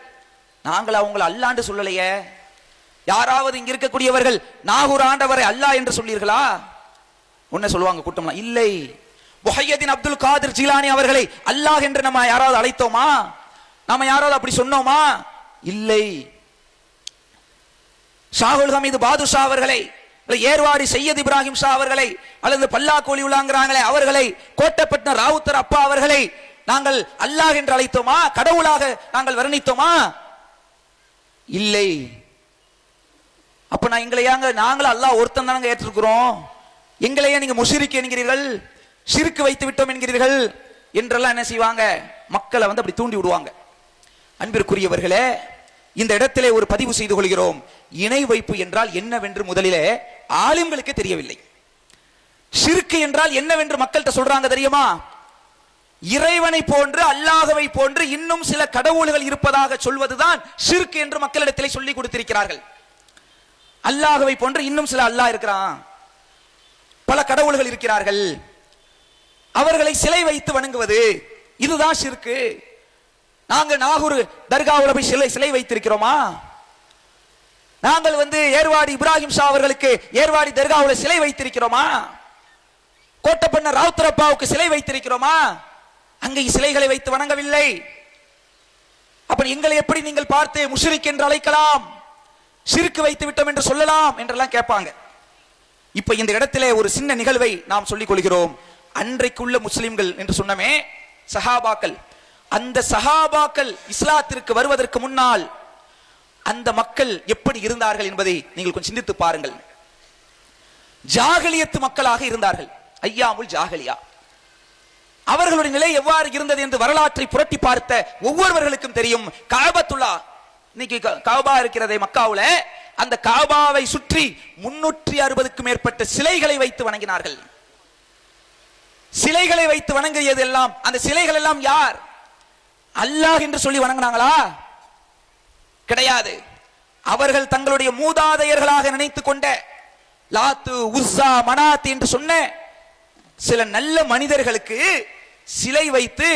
நாங்கள் அவங்களை அல்லாண்டு சொல்லலையே. யாராவது இங்க இருக்கக்கூடியவர்கள் நாகூர் ஆண்டவரை அல்லாஹ் என்று சொல்லீர்களா? ஒன்ன சொல்லுவாங்க கூட்டம்லாம், இல்லை. முஹையதீன் அப்துல் காதிர் ஜீலானி அவர்களை அல்லாஹ் என்று நம்ம யாராவது அழைத்தோமா? நாம யாராவது அப்படி சொன்னோமா? இல்லை. ஷாகுல் ஹமீது பாதுஷா அவர்களை, ஏர்வாடி சையத் இப்ராஹிம் ஷா அவர்களை, அல்லது பல்லாக்கோலி உள்ளாங்கிறாங்களே அவர்களை, கோட்டப்பட்ட ராவுத்தர் அப்பா அவர்களை நாங்கள் அல்லாஹ் என்று அழைத்தோமா? கடவுளாக நாங்கள் வர்ணித்தோமா? இல்லை. அப்ப நான் எங்களையாங்க, நாங்களும் அல்லாஹ் ஒருத்தன் தானங்க ஏற்றிருக்கிறோம், எங்களையே நீங்க முஷ்ரிக் என்கிறீர்கள், ஷிர்க் வைத்து விட்டோம் என்கிறீர்கள் என்றெல்லாம் என்ன செய்வாங்க, மக்களை வந்து அப்படி தூண்டி விடுவாங்க. அன்பிற்குரியவர்களே, இந்த இடத்திலே ஒரு பதிவு செய்து கொள்கிறோம். இணை வைப்பு என்றால் என்னவென்று முதலிலே ஆலிம்களுக்கு தெரியவில்லை. ஷிர்க் என்றால் என்னவென்று மக்கள்கிட்ட சொல்றாங்க தெரியுமா? இறைவனை போன்று அல்லாஹ்வை போன்று இன்னும் சில கடவுள்கள் இருப்பதாக சொல்வதுதான் ஷிர்க் என்று மக்களிடத்திலே சொல்லி கொடுத்திருக்கிறார்கள். அல்லாஹ்வை போன்று இன்னும் சில அல்லாஹ் இருக்கிறான், பல கடவுள்கள் இருக்கிறார்கள், அவர்களை சிலை வைத்து வணங்குவது இதுதான் ஷிர்க். நாங்க நாகூர் தர்காவுல போய் சிலை வைத்திருக்கிறோமா? நாங்கள் ஏர்வாடி இப்ராஹிம் ஷா அவர்களுக்கு ஏர்வாடி தர்காவுல சிலை வைத்திருக்கிறோமா? கோட்டப்பண்ண ராவுத்தரப்பாவுக்கு சிலை வைத்திருக்கிறோமா? அங்கே சிலைகளை வைத்து வணங்கவில்லை. அப்ப எங்களை எப்படி நீங்கள் பார்த்து முஷ்ரிக் என்று அழைக்கலாம், ஷிர்க் வைத்து விட்டோம் என்று சொல்லலாம் என்றெல்லாம் கேட்பாங்க. இப்ப இந்த இடத்திலே ஒரு சின்ன நிகழ்வை நாம் சொல்லிக் கொள்கிறோம். அன்றைக்குள்ள முஸ்லிம்கள் என்று சொன்னமே சஹாபாக்கள், அந்த சஹாபாக்கள் இஸ்லாத்திற்கு வருவதற்கு முன்னால் அந்த மக்கள் எப்படி இருந்தார்கள் என்பதை நீங்கள் கொஞ்சம் சிந்தித்து பாருங்கள். ஜாகலியத்து மக்களாக இருந்தார்கள், ஐயாமுல் ஜாகலியா. அவர்களுடைய நிலை எவ்வாறு இருந்தது என்று வரலாற்றை புரட்டி பார்த்த ஒவ்வொருவர்களுக்கும் தெரியும். கஅபத்துல்லா, இன்னைக்கு கஅபா இருக்கிறதே மக்காவுல, அந்த கஅபாவை சுற்றி 360க்கும் மேற்பட்ட சிலைகளை வைத்து வணங்கினார்கள். சிலைகளை வைத்து வணங்கியது எல்லாம், அந்த சிலைகள் எல்லாம் யார்? அல்லாஹ் என்று சொல்லி வணங்கினாங்களா? கிடையாது. அவர்கள் தங்களுடைய மூதாதையர்களாக நினைத்துக் கொண்ட லாத்து உஸ்ஸா மனாத் என்று சொன்ன சில நல்ல மனிதர்களுக்கு சிலை வைத்து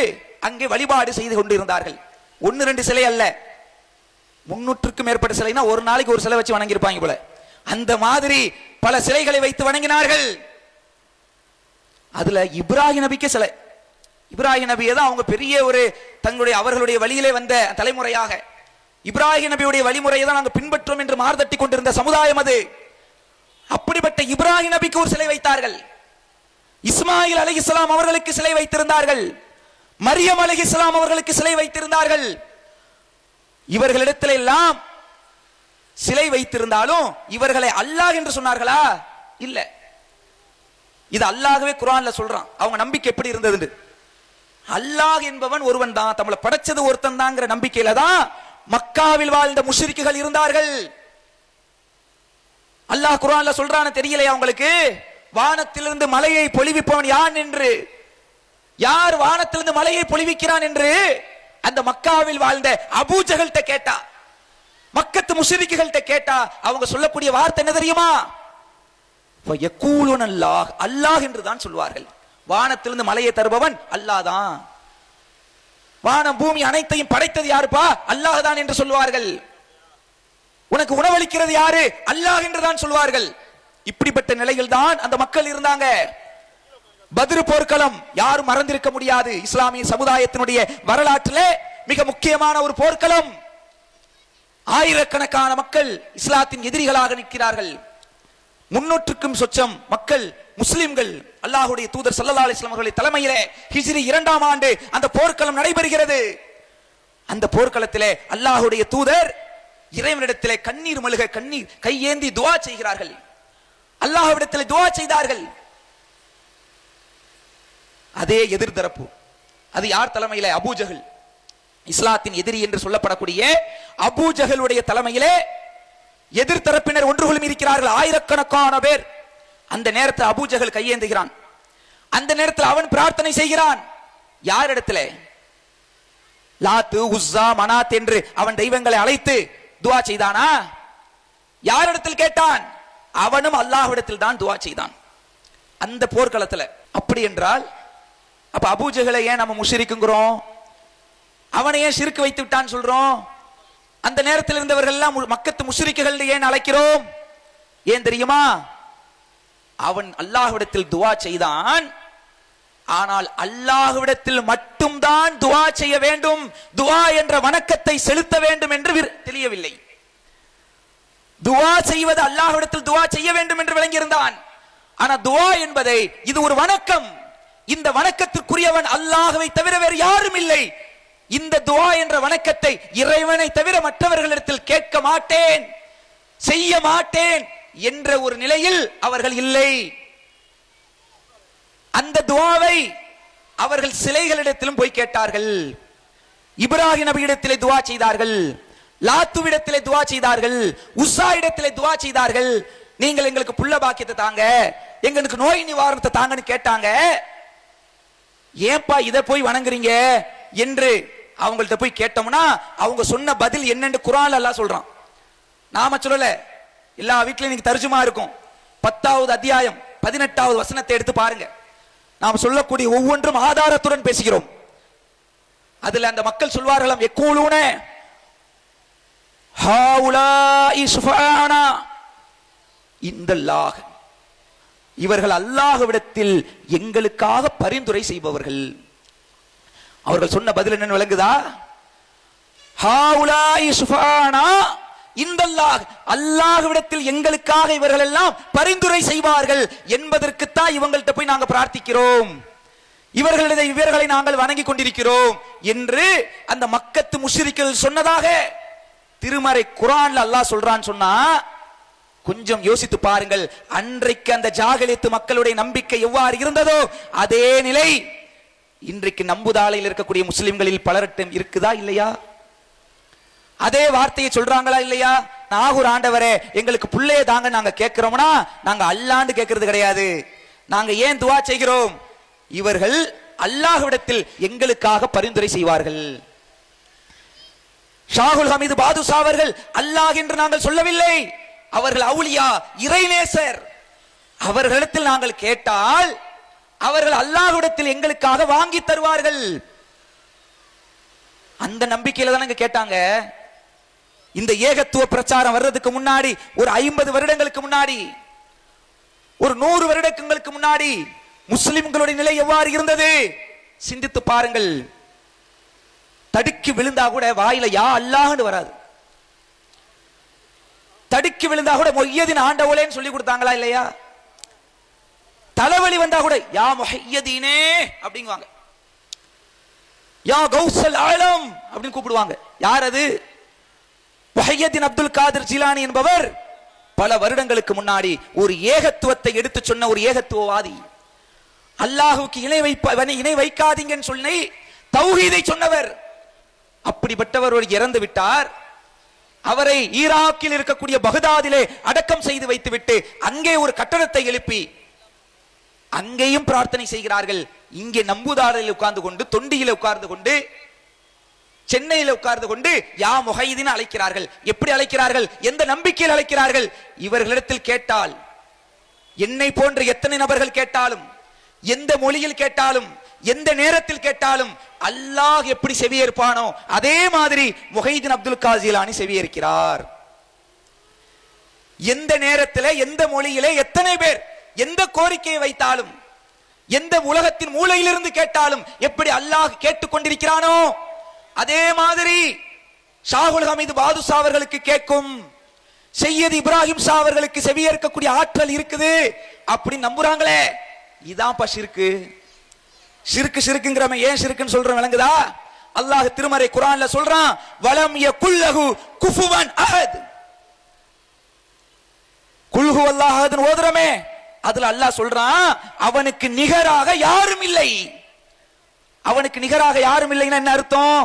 அங்கே வழிபாடு செய்து கொண்டிருந்தார்கள். 1-2 சிலை அல்ல, 300க்கும் மேற்பட்ட சிலைனா ஒரு நாளைக்கு ஒரு சிலை வச்சு வணங்கியிருப்பாங்க போல. அந்த மாதிரி பல சிலைகளை வைத்து வணங்கினார்கள். அதுல இப்ராஹிம் நபிக்கு சிலை, இப்ராஹிம் நபியை தான் அவங்க பெரிய ஒரு தங்களுடைய அவர்களுடைய வழியிலே வந்த தலைமுறையாக, இப்ராஹிம் நபியுடைய வழிமுறையை தான் நாங்கள் பின்பற்றோம் என்று மார்தட்டி கொண்டிருந்த சமுதாயம் அது. அப்படிப்பட்ட இப்ராஹிம் நபிக்கு ஒரு சிலை வைத்தார்கள். இஸ்மாயில் அலைஹிஸ்ஸலாம் அவர்களுக்கு சிலை வைத்திருந்தார்கள். மரியம் அலைஹிஸ்ஸலாம் அவர்களுக்கு சிலை வைத்திருந்தார்கள். இவர்களிடத்தில் எல்லாம் சிலை வைத்திருந்தாலும் இவர்களை அல்லாஹ் என்று சொன்னார்களா? இல்ல. இது அல்லாஹ்வே குர்ஆன்ல சொல்றான். அவங்க நம்பிக்கை எப்படி இருந்தது? அல்லாஹ் என்பவன் ஒருவன் தான், நம்மளை படைச்சது ஒருத்தன் தான்ங்கிற நம்பிக்கையில தான் மக்காவில் வாழ்ந்த முஷ்ரிக்குகள் இருந்தார்கள். அல்லாஹ் குர்ஆன்ல சொல்றான்னு தெரியலையா உங்களுக்கு? வானத்திலிருந்து மலையை பொழிவிப்பவன் யான் என்று, யார் வானத்திலிருந்து மலையை பொழிவிக்கிறான் என்று அந்த மக்காவில் வாழ்ந்த அபூஜகல்கிட்ட கேட்டா, மக்கத்து முஷ்ரிக்குகள்கிட்ட கேட்டா அவங்க சொல்லக்கூடிய வார்த்தை என்ன தெரியுமா? வயக்கூலுன் அல்லாஹ், அல்லாஹ் என்று தான் சொல்வார்கள். வானத்திலிருந்து மலையை தருபவன் அல்லாஹ் தான், வானம் பூமி அனைத்தையும் படைத்தது யாருப்பா? அல்லாஹ் தான் என்று சொல்வார்கள். உனக்கு உணவளிக்கிறது யாரு? அல்லாஹ் என்று தான் சொல்வார்கள். இப்படிப்பட்ட நிலையில் தான் அந்த மக்கள் இருந்தாங்க. பத்ர் போர்க்களம் யாரும் மறந்திருக்க முடியாது. இஸ்லாமிய சமுதாயத்தினுடைய வரலாற்றிலே மிக முக்கியமான ஒரு போர்க்களம். ஆயிரக்கணக்கான மக்கள் இஸ்லாத்தின் எதிரிகளாக நிற்கிறார்கள். 300க்கும் சொச்சம் மக்கள் முஸ்லிம்கள் அல்லாஹ்வுடைய தூதர் ஸல்லல்லாஹு அலைஹி வஸல்லம் அவர்களுடைய தலைமையிலே ஹிஜ்ரி 2ஆம் ஆண்டு அந்த போர்க்களம் நடைபெறுகிறது. அந்த போர்க்களத்திலே அல்லாஹ்வுடைய தூதர் இறைவனிடத்திலே கண்ணீர் மல்க கண்ணீர் கையேந்தி துஆ செய்கிறார்கள். அல்லாஹ்விடத்திலே துஆ செய்தார்கள். அதே எதிர்தரப்பு, அது யார் தலைமையிலே? அபூஜஹல், இஸ்லாத்தின் எதிரி என்று சொல்லப்படக்கூடிய அபூஜஹலுடைய தலைமையிலே எதிர்த்தரப்பினர் ஒன்றுகளும் இருக்கிறார்கள், ஆயிரக்கணக்கான பேர். அந்த நேரத்தில் அபூஜஹல் கையேந்துகிறான். அந்த நேரத்தில் அவன் பிரார்த்தனை செய்கிறான். யாரிடத்திலே? லாத்து உஸ்ஸா மனாத் என்று அவன் தெய்வங்களை அழைத்து துஆ செய்தானா? யாரிடத்தில் கேட்டான்? அவனும் அல்லாஹ்விடத்தில் தான் துஆ செய்தான் அந்த போர்க்களத்தில். அப்படி என்றால் அப்ப அபூஜஹலை ஏன் நம்ம முஷ்ரிக்குங்கிறோம்? அவனை ஏன் ஷிர்க் வைத்து விட்டான்னு சொல்றோம்? அந்த நேரத்தில் இருந்தவர்கள் எல்லாம் மக்கத்து முஷ்ரிக்குகள் ஏன் அழைக்கிறோம்? ஏன் தெரியுமா? அவன் அல்லாஹ்விடத்தில் துஆ செய்தான். ஆனால் அல்லாஹ்விடத்தில் மட்டும்தான் துஆ செய்ய வேண்டும், துஆ என்ற வணக்கத்தை செலுத்த வேண்டும் என்று தெரியவில்லை. துஆ செய்வது அல்லாஹ்விடத்தில் துஆ செய்ய வேண்டும் என்று விளங்கியிருந்தான். ஆனா துஆ என்பதை இது ஒரு வணக்கம், இந்த வணக்கத்திற்குரியவன் அல்லாஹ்வை தவிர வேறு யாரும் இல்லை. இந்த துஆ என்ற வணக்கத்தை இறைவனை தவிர மற்றவர்களிடத்தில் கேட்க மாட்டேன், செய்ய மாட்டேன் என்ற ஒரு நிலையில் அவர்கள் இல்லை. அந்த துஆவை அவர்கள் சிலைகளிடத்திலும் போய் கேட்டார்கள். இப்ராஹிம் நபியிடத்திலே துஆ செய்தார்கள், லாத்துவிடத்திலே துவா செய்தார்கள், உஸ்ஸா இடத்திலே துவா செய்தார்கள். நீங்கள் எங்களுக்கு புள்ள பாக்கியத்தை தாங்க, எங்களுக்கு நோய் நிவாரணத்தை தாங்கன்னு கேட்டாங்க. ஏன்பா இதை போய் வணங்குறீங்க என்று அவங்கள்ட்ட போய் கேட்டோம்னா அவங்க சொன்ன பதில் என்னன்னு குர்ஆன்ல அல்லாஹ் சொல்றான். நாம சொல்லல, எல்லா வீட்லயும் நீங்க தர்ஜுமா இருக்கும். 10வது அத்தியாயம் 18வது வசனத்தை எடுத்து பாருங்க. நாம் சொல்லக்கூடிய ஒவ்வொன்றும் ஆதாரத்துடன் பேசுகிறோம். அதுல அந்த மக்கள் சொல்வார்களாம், யக்கூலூன ஹாஉலாஇ ஷுஃபஆனா இந்தல்லாஹ், இவர்கள் அல்லாஹ்விடத்தில் எங்களுக்காக பரிந்துரை செய்பவர்கள். அவர்கள் சொன்ன பதில் என்ன விளங்குதா? ஹாஉலாஇ ஷுஃபஆனா இந்தல்லாஹ், அல்லாஹ்விடத்தில் எங்களுக்காக இவர்கள் எல்லாம் பரிந்துரை செய்வார்கள் என்பதற்குத்தான் இவங்கள்ட்ட போய் நாங்க பிரார்த்திக்கிறோம், இவர்களை நாங்கள் வணங்கி கொண்டிருக்கிறோம் என்று அந்த மக்கத்து முஷ்ரிக்குகள் சொன்னதாக திருமறை குர்ஆன்ல அல்லாஹ் சொல்றான்னு சொன்னா கொஞ்சம் யோசித்து பாருங்கள். அன்றைக்கு அந்த ஜாகிலியத்து மக்களுடைய நம்பிக்கை எவ்வாறு இருந்ததோ அதே நிலை இன்றைக்கு நம்புதாளையில் இருக்கக்கூடிய முஸ்லிம்களில் பலரட்டும் இருக்குதா இல்லையா? அதே வார்த்தையை சொல்றாங்களா இல்லையா? நாகூர் ஆண்டவரே எங்களுக்கு புள்ளைய தாங்க நாங்க கேட்கிறோம்னா நாங்க அல்லாண்டு கேட்கறது கிடையாது. நாங்க ஏன் துவா செய்கிறோம்? இவர்கள் அல்லாஹ்விடத்தில் எங்களுக்காக பரிந்துரை செய்வார்கள். ஷாகுல் ஹமீது பாதுஷா அவர்கள் அல்லாஹ் என்று நாங்கள் சொல்லவில்லை, அவர்கள் அவுலியா, இறைநேசர். அவர்களிடத்தில் நாங்கள் கேட்டால் அவர்கள் அல்லாஹ்விடத்தில் எங்களுக்காக வாங்கி தருவார்கள். அந்த நம்பிக்கையில தான் கேட்டாங்க. இந்த ஏகத்துவ பிரச்சாரம் வர்றதுக்கு முன்னாடி ஒரு 50 வருடங்களுக்கு முன்னாடி, ஒரு 100 வருடங்களுக்கு முன்னாடி முஸ்லிம்களுடைய நிலை எவ்வாறு இருந்தது சிந்தித்து பாருங்கள். தடுக்கி விழுந்தா கூட வாயில யா அல்லாஹ்னு வராது. தடுக்கி விழுந்தா கூட மொய்யதீன் ஆண்டவளேன்னு சொல்லி கொடுத்தாங்களா இல்லையா? தலைவலி வந்தா கூட யா முஹய்யதீனே அப்படிங்குவாங்க, யா கௌசல் ஆலம் அப்படின்னு கூப்பிடுவாங்க. யார் அது? முஹய்யதீன் அப்துல் காதிர் ஜிலானி என்பவர் பல வருடங்களுக்கு முன்னாடி ஒரு ஏகத்துவத்தை எடுத்து சொன்ன ஒரு ஏகத்துவவாதி. அல்லாஹுக்கு இணை வைக்காதீங்கன்னு சொல்லி தௌஹீதை சொன்னவர். அப்படிப்பட்டவர் ஒரு இறந்து விட்டார். அவரை ஈராக்கில் இருக்கக்கூடிய பகதாதிலே அடக்கம் செய்து வைத்துவிட்டு அங்கே ஒரு கட்டடத்தை எழுப்பி அங்கேயும் பிரார்த்தனை செய்கிறார்கள். இங்கே நம்புதாரில் உட்கார்ந்து கொண்டு, தொண்டியில உட்கார்ந்து கொண்டு, சென்னையில் உட்கார்ந்து கொண்டு யா முஹைதீன் அழைக்கிறார்கள். எப்படி அழைக்கிறார்கள்? எந்த நம்பிக்கையில் அழைக்கிறார்கள்? இவர்களிடத்தில் கேட்டால், என்னை போன்ற எத்தனை நபர்கள் கேட்டாலும், எந்த மொழியில் கேட்டாலும், எந்த நேரத்தில் கேட்டாலும் அல்லாஹ் எப்படி செவியேற்பானோ அதே மாதிரி முஹைதீன் அப்துல் காதிர் ஜிலானி செவியேற்கிறார். எந்த நேரத்தில், எந்த மொழியிலே எத்தனை பேர் எந்த கோரிக்கையை வைத்தாலும், எந்த உலகத்தின் மூலையிலிருந்து கேட்டாலும் எப்படி அல்லாஹ் கேட்டுக்கொண்டிருக்கிறானோ அதே மாதிரி ஷாகுல் ஹமீது பாதுஷா அவர்களுக்கு கேட்கும், சையத் இப்ராஹிம் ஷா அவர்களுக்கு செவியேற்கக்கூடிய ஆற்றல் இருக்குது அப்படி நம்புறாங்களே. இதான் ஷிர்க்கு. ஷிர்க்குங்கிறவன் ஏன் ஷிர்க்குன்னு சொல்றேன் விளங்குதா? அல்லாஹ் திருமறை குர்ஆன்ல சொல்றான், வலம் யகுல்லஹு குஃபுவன் அஹத். குல் ஹுவல்லாஹு அஹத் ஓதுறமே, அதுல அல்லாஹ் சொல்றான் அவனுக்கு நிகராக யாரும் இல்லை. அவனுக்கு நிகராக யாரும் இல்லைன்னா என்ன அர்த்தம்?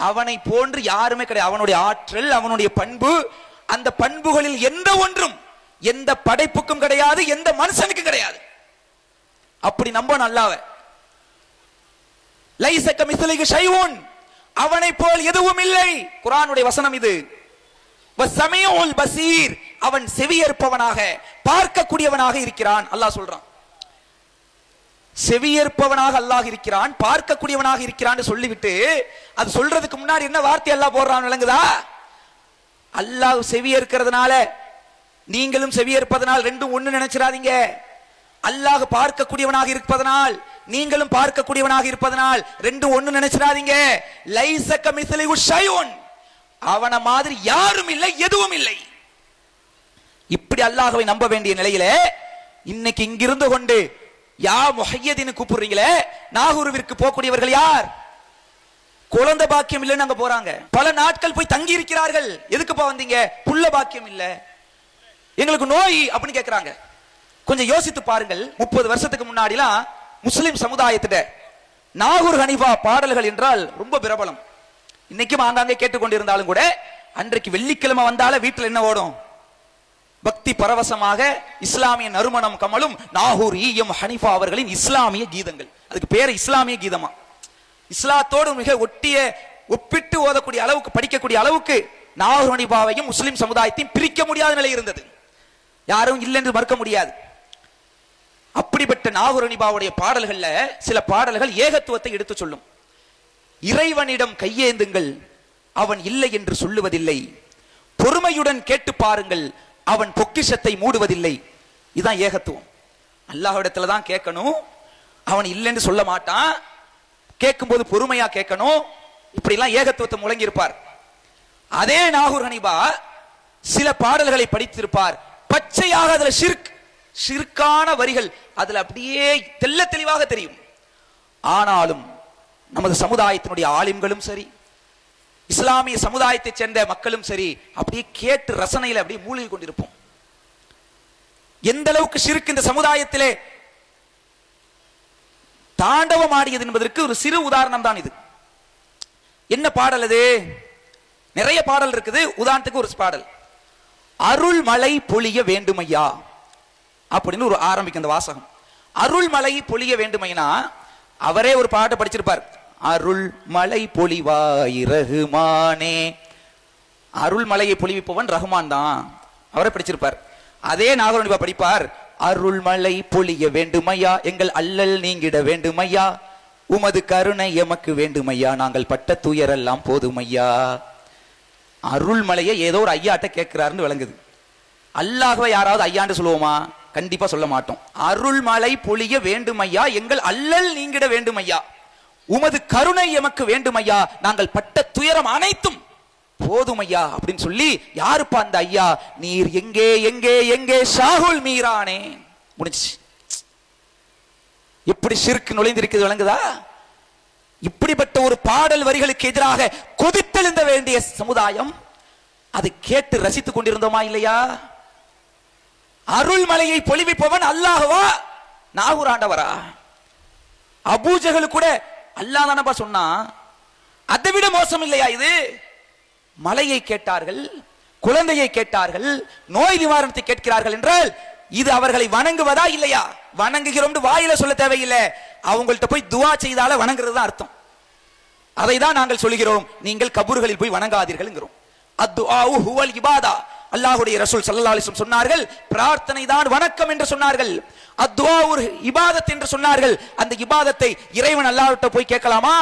அவனை போன்று யாருமே கிடையாது. அவனுடைய ஆற்றல், அவனுடைய பண்பு, அந்த பண்புகளில் எந்த ஒன்றும் எந்த படைப்புக்கும் கிடையாது, எந்த மனுஷனுக்கும் கிடையாது. அப்படி நம்பணும் அல்லாஹ்வை. லைஸ கமிஸ்லிஹி ஷைஉன், அவனை போல் எதுவும் இல்லை. குர்ஆனுடைய வசனம் இது. வஸமீஉல் பஸீர், அவன் செவியேற்பவனாக பார்க்கக்கூடியவனாக இருக்கிறான். அல்லாஹ் சொல்றான், செவியேற்பவனாக அல்லாஹ் இருக்கிறான், பார்க்கக்கூடியவனாக இருக்கிறான் சொல்லிவிட்டு அது சொல்றதுக்கு முன்னாடி என்ன வார்த்தை அல்லாஹ் போடுறான் விளங்குதா? அல்லாஹ் செவியேற்கிறதுனால நீங்களும் செவியேற்பதனால் ரெண்டும் ஒண்ணு நினைச்சிடாதீங்க. அல்லாஹ் பார்க்கக்கூடியவனாக இருப்பதனால் நீங்களும் பார்க்கக்கூடியவனாக இருப்பதனால் ரெண்டும் ஒண்ணு நினைச்சிடாதீங்க. லைஸ கமிஸ்லிஹி ஷைஉன், அவன மாதிரி யாரும் இல்லை, எதுவும் இல்லை. இப்படி அல்லாஹ்வை நம்ப வேண்டிய நிலையில இன்னைக்கு இங்கிருந்து கொண்டு யா முஹய்யதீன் கூப்பிடுறீங்களே, நாகூருவிற்கு போகக்கூடியவர்கள் யார்? குழந்தை பாக்கியம் இல்லைன்னு அங்க போறாங்க. பல நாட்கள் போய் தங்கி இருக்கிறார்கள். எதுக்குப்பா வந்தீங்க? புள்ள பாக்கியம் இல்ல, எங்களுக்கு நோய் அப்படின்னு கேட்கிறாங்க. கொஞ்சம் யோசித்து பாருங்கள். 30 வருஷத்துக்கு முன்னாடிலாம் முஸ்லிம் சமுதாயத்திட நாகூர் ஹனீஃபா பாடல்கள் என்றால் ரொம்ப பிரபலம். இன்னைக்கும் ஆங்காங்கே கேட்டுக்கொண்டிருந்தாலும் கூட அன்றைக்கு வெள்ளிக்கிழமை வந்தால வீட்டில் என்ன ஓடும்? பக்தி பரவசமாக இஸ்லாமிய நறுமணம் கமலும் நாகூர் ஈயம் ஹனிஃபா அவர்களின் இஸ்லாமிய கீதங்கள். அதுக்கு பேர் இஸ்லாமிய கீதமா. இஸ்லாத்தோடு மிக ஒப்பிட்டு ஓதக்கூடிய அளவுக்கு, படிக்கக்கூடிய அளவுக்கு நாகூர் ஹனிஃபாவையும் முஸ்லிம் சமுதாயத்தையும் பிரிக்க முடியாத நிலை இருந்தது. யாரும் இல்லை என்று மறுக்க முடியாது. அப்படிப்பட்ட நாகூர் ஹனிஃபாவுடைய பாடல்கள்ல சில பாடல்கள் ஏகத்துவத்தை எடுத்து சொல்லும். இறைவனிடம் கையேந்துங்கள், அவன் இல்லை என்று சொல்லுவதில்லை. பொறுமையுடன் கேட்டு பாருங்கள், அவன் பொக்கிஷத்தை மூடுவதில்லை. இதுதான் ஏகத்துவம். அல்லாஹ்விடத்துல தான் கேட்கணும், அவன் இல்லைன்னு சொல்ல மாட்டான். கேட்கும் போது பொறுமையா கேட்கணும். இப்படி எல்லாம் ஏகத்துவத்தை முழங்கி இருப்பார். அதே நாகூர் ஹனிஃபா சில பாடல்களை படித்திருப்பார். பச்சையாக அதுல ஷிர்கான வரிகள் அதுல அப்படியே தெள்ள தெளிவாக தெரியும். ஆனாலும் நமது சமுதாயத்தினுடைய ஆலிம்களும் சரி, இஸ்லாமிய சமுதாயத்தை சேர்ந்த மக்களும் சரி, அப்படியே கேட்டு ரசனையில் அப்படியே மூழ்கி கொண்டிருப்போம். எந்த அளவுக்கு ஷிர்க் இந்த சமுதாயத்திலே தாண்டவம் ஆடியது என்பதற்கு ஒரு சிறு உதாரணம் தான் இது. என்ன பாடல் அது? நிறைய பாடல் இருக்குது. உதாரணத்துக்கு ஒரு பாடல், அருள் மழை பொழிய வேண்டுமையா அப்படின்னு ஒரு ஆரம்பிக்கும் அந்த வாசகம். அருள் மழை பொழிய வேண்டுமைனா அவரே ஒரு பாட்டை படிச்சிருப்பார். அருள் மலை பொழிவாய் ரஹ்மானே. அருள் மலையை பொழிவிப்பவன் ரஹ்மான் தான், அவரை படிச்சிருப்பார். அதே நாகூர் ஹனிஃபா படிப்பார், அருள் மலை பொழிய வேண்டுமையா, எங்கள் அல்லல் நீங்கிட வேண்டுமையா, உமது கருணை எமக்கு வேண்டுமையா, நாங்கள் பட்ட துயரெல்லாம் போதுமையா. அருள் மலையை ஏதோ ஒரு ஐயாட்ட கேட்கிறாருன்னு விளங்குது. அல்லாஹ்வை யாராவது ஐயான்னு சொல்லுவோமா? கண்டிப்பா சொல்ல மாட்டோம். அருள் மலை பொழிய வேண்டுமையா, எங்கள் அல்லல் நீங்கிட வேண்டுமையா, உமது கருணை எமக்கு வேண்டுமையா, நாங்கள் பட்ட துயரம் அனைத்தும் போதுமையா அப்படின்னு சொல்லி, யாருப்பா அந்த ஐயா? நீர் எங்கே எங்கே எங்கே ஷாகுல் மீரானே. முடிச்சு. எப்படி ஷிர்க் நுழைந்திருக்கிறது விளங்குதா? இப்படிப்பட்ட ஒரு பாடல் வரிகளுக்கு எதிராக கொதித்தெழுந்த வேண்டிய சமுதாயம் அதை கேட்டு ரசித்துக் கொண்டிருந்தோமா இல்லையா? அருள்மலையை பொழிவிப்பவன் அல்லாஹ்வா, நாகூர் ஆண்டவரா? அபூஜஹல் கூட அல்லாஹ் தானப்பா சொன்னா. அதை விட மோசம் இல்லையா இது? மலையை கேட்டார்கள், குழந்தையை கேட்டார்கள், நோய் நிவாரணத்தை கேட்கிறார்கள் என்றால் இது அவர்களை வணங்குவதா இல்லையா? வணங்குகிறோம் வாயில சொல்ல தேவையில்லை, அவங்கள்ட்ட போய் துவா செய்தால வணங்குறது தான் அர்த்தம். அதை தான் நாங்கள் சொல்கிறோம், நீங்கள் கபூர்களில் போய் வணங்காதீர்கள் என்கிறோம். அத்துஆஉ ஹுவல் இபாதா. அல்லாஹ்வுடைய ரசூல் ஸல்லல்லாஹு அலைஹி வஸல்லம் சொன்னார்கள், பிரார்த்தனை தான் வணக்கம் என்று சொன்னார்கள். அத்துஆ ஒரு இபாதத் என்று சொன்னார்கள். அந்த இபாதத்தை இறைவன் அல்லாஹ்விட்ட போய் கேட்கலாமா?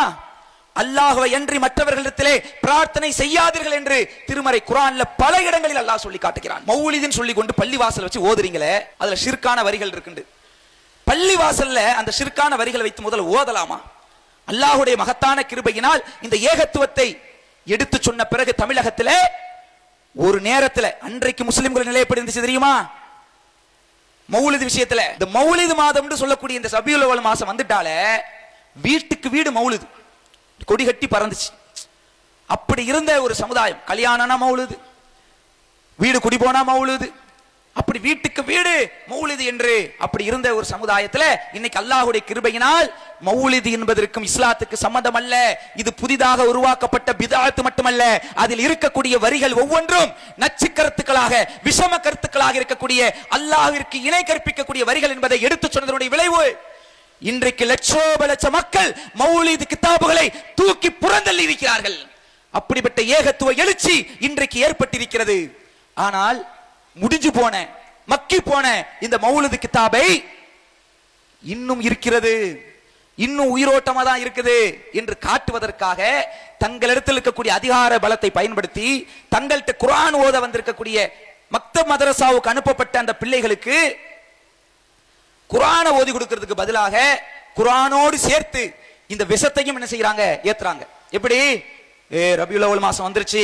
அல்லாஹ்வை அன்றி மற்றவர்களிடத்திலே பிரார்த்தனை செய்யாதீர்கள் என்று திருமறை குர்ஆன்ல பல இடங்களில் அல்லாஹ் சொல்லி காட்டுகிறான். மௌலிதுன்னு சொல்லி கொண்டு பள்ளிவாசல் வச்சு ஓதுறீங்களே, அதுல ஷிர்கான வரிகள் இருக்குண்டு. பள்ளிவாசல்ல அந்த ஷிர்கான வரிகளை வைத்து முதல்ல ஓதலாமா? அல்லாஹ்வுடைய மகத்தான கிருபையினால் இந்த ஏகத்துவத்தை எடுத்து சொன்ன பிறகு தமிழகத்திலே ஒரு நேரத்தில் அன்றைக்கு முஸ்லிம்கள் நிலை எப்படி இருந்துச்சு தெரியுமா? மௌலிது விஷயத்துல இந்த மௌலிது மாதம் சொல்லக்கூடிய இந்த ரபியுல் அவ்வல் மாசம் வந்துட்டாலே வீட்டுக்கு வீடு மௌலிது கொடி கட்டி பறந்துச்சு. அப்படி இருந்த ஒரு சமுதாயம். கல்யாணம்னா மௌலிது, வீடு குடி போனா மௌலிது, அப்படி வீட்டுக்கு வீடு மௌலிது என்று அப்படி இருந்த ஒரு சமுதாயத்துல இன்னைக்கு அல்லாஹ்வுடைய கிருபையினால் மௌலிது என்பதற்கும் இஸ்லாத்துக்கு சம்பந்தம் அல்ல. இது புதிதாக உருவாக்கப்பட்ட பித்அத் மட்டுமல்ல, அதில் இருக்கக்கூடிய வரிகள் ஒவ்வொன்றும் நச்சு கருத்துக்களாக, விஷம கருத்துக்களாக இருக்கக்கூடிய, அல்லாஹ்விற்கு இணை கற்பிக்கக்கூடிய வரிகள் என்பதை எடுத்து சொன்னதனுடைய விளைவு இன்றைக்கு லட்சோப லட்ச மக்கள் மௌலிது கிதாபுகளை தூக்கி புறந்தள்ளி இருக்கிறார்கள். அப்படிப்பட்ட ஏகத்துவ எழுச்சி இன்றைக்கு ஏற்பட்டிருக்கிறது. ஆனால் முடிஞ்சு போன, மக்கி போன இந்த மௌலிது கிதாபை இன்னும் இருக்கிறது, இன்னும் உயிரோட்டமா தான் இருக்குது என்று காட்டுவதற்காக தங்களிடத்தில் இருக்கக்கூடிய அதிகார பலத்தை பயன்படுத்தி தங்கள்கிட்ட குர்ஆன் ஓத வந்திருக்கக்கூடிய மக்தப் மதரசாவுக்கு அனுப்பப்பட்ட அந்த பிள்ளைகளுக்கு குர்ஆனை ஓதி கொடுக்கிறதுக்கு பதிலாக குர்ஆனோடு சேர்த்து இந்த விஷத்தையும் என்ன செய்யறாங்க? ஏத்துறாங்க. எப்படி? ரபியுல் அவ்வல் மாசம் வந்துருச்சு,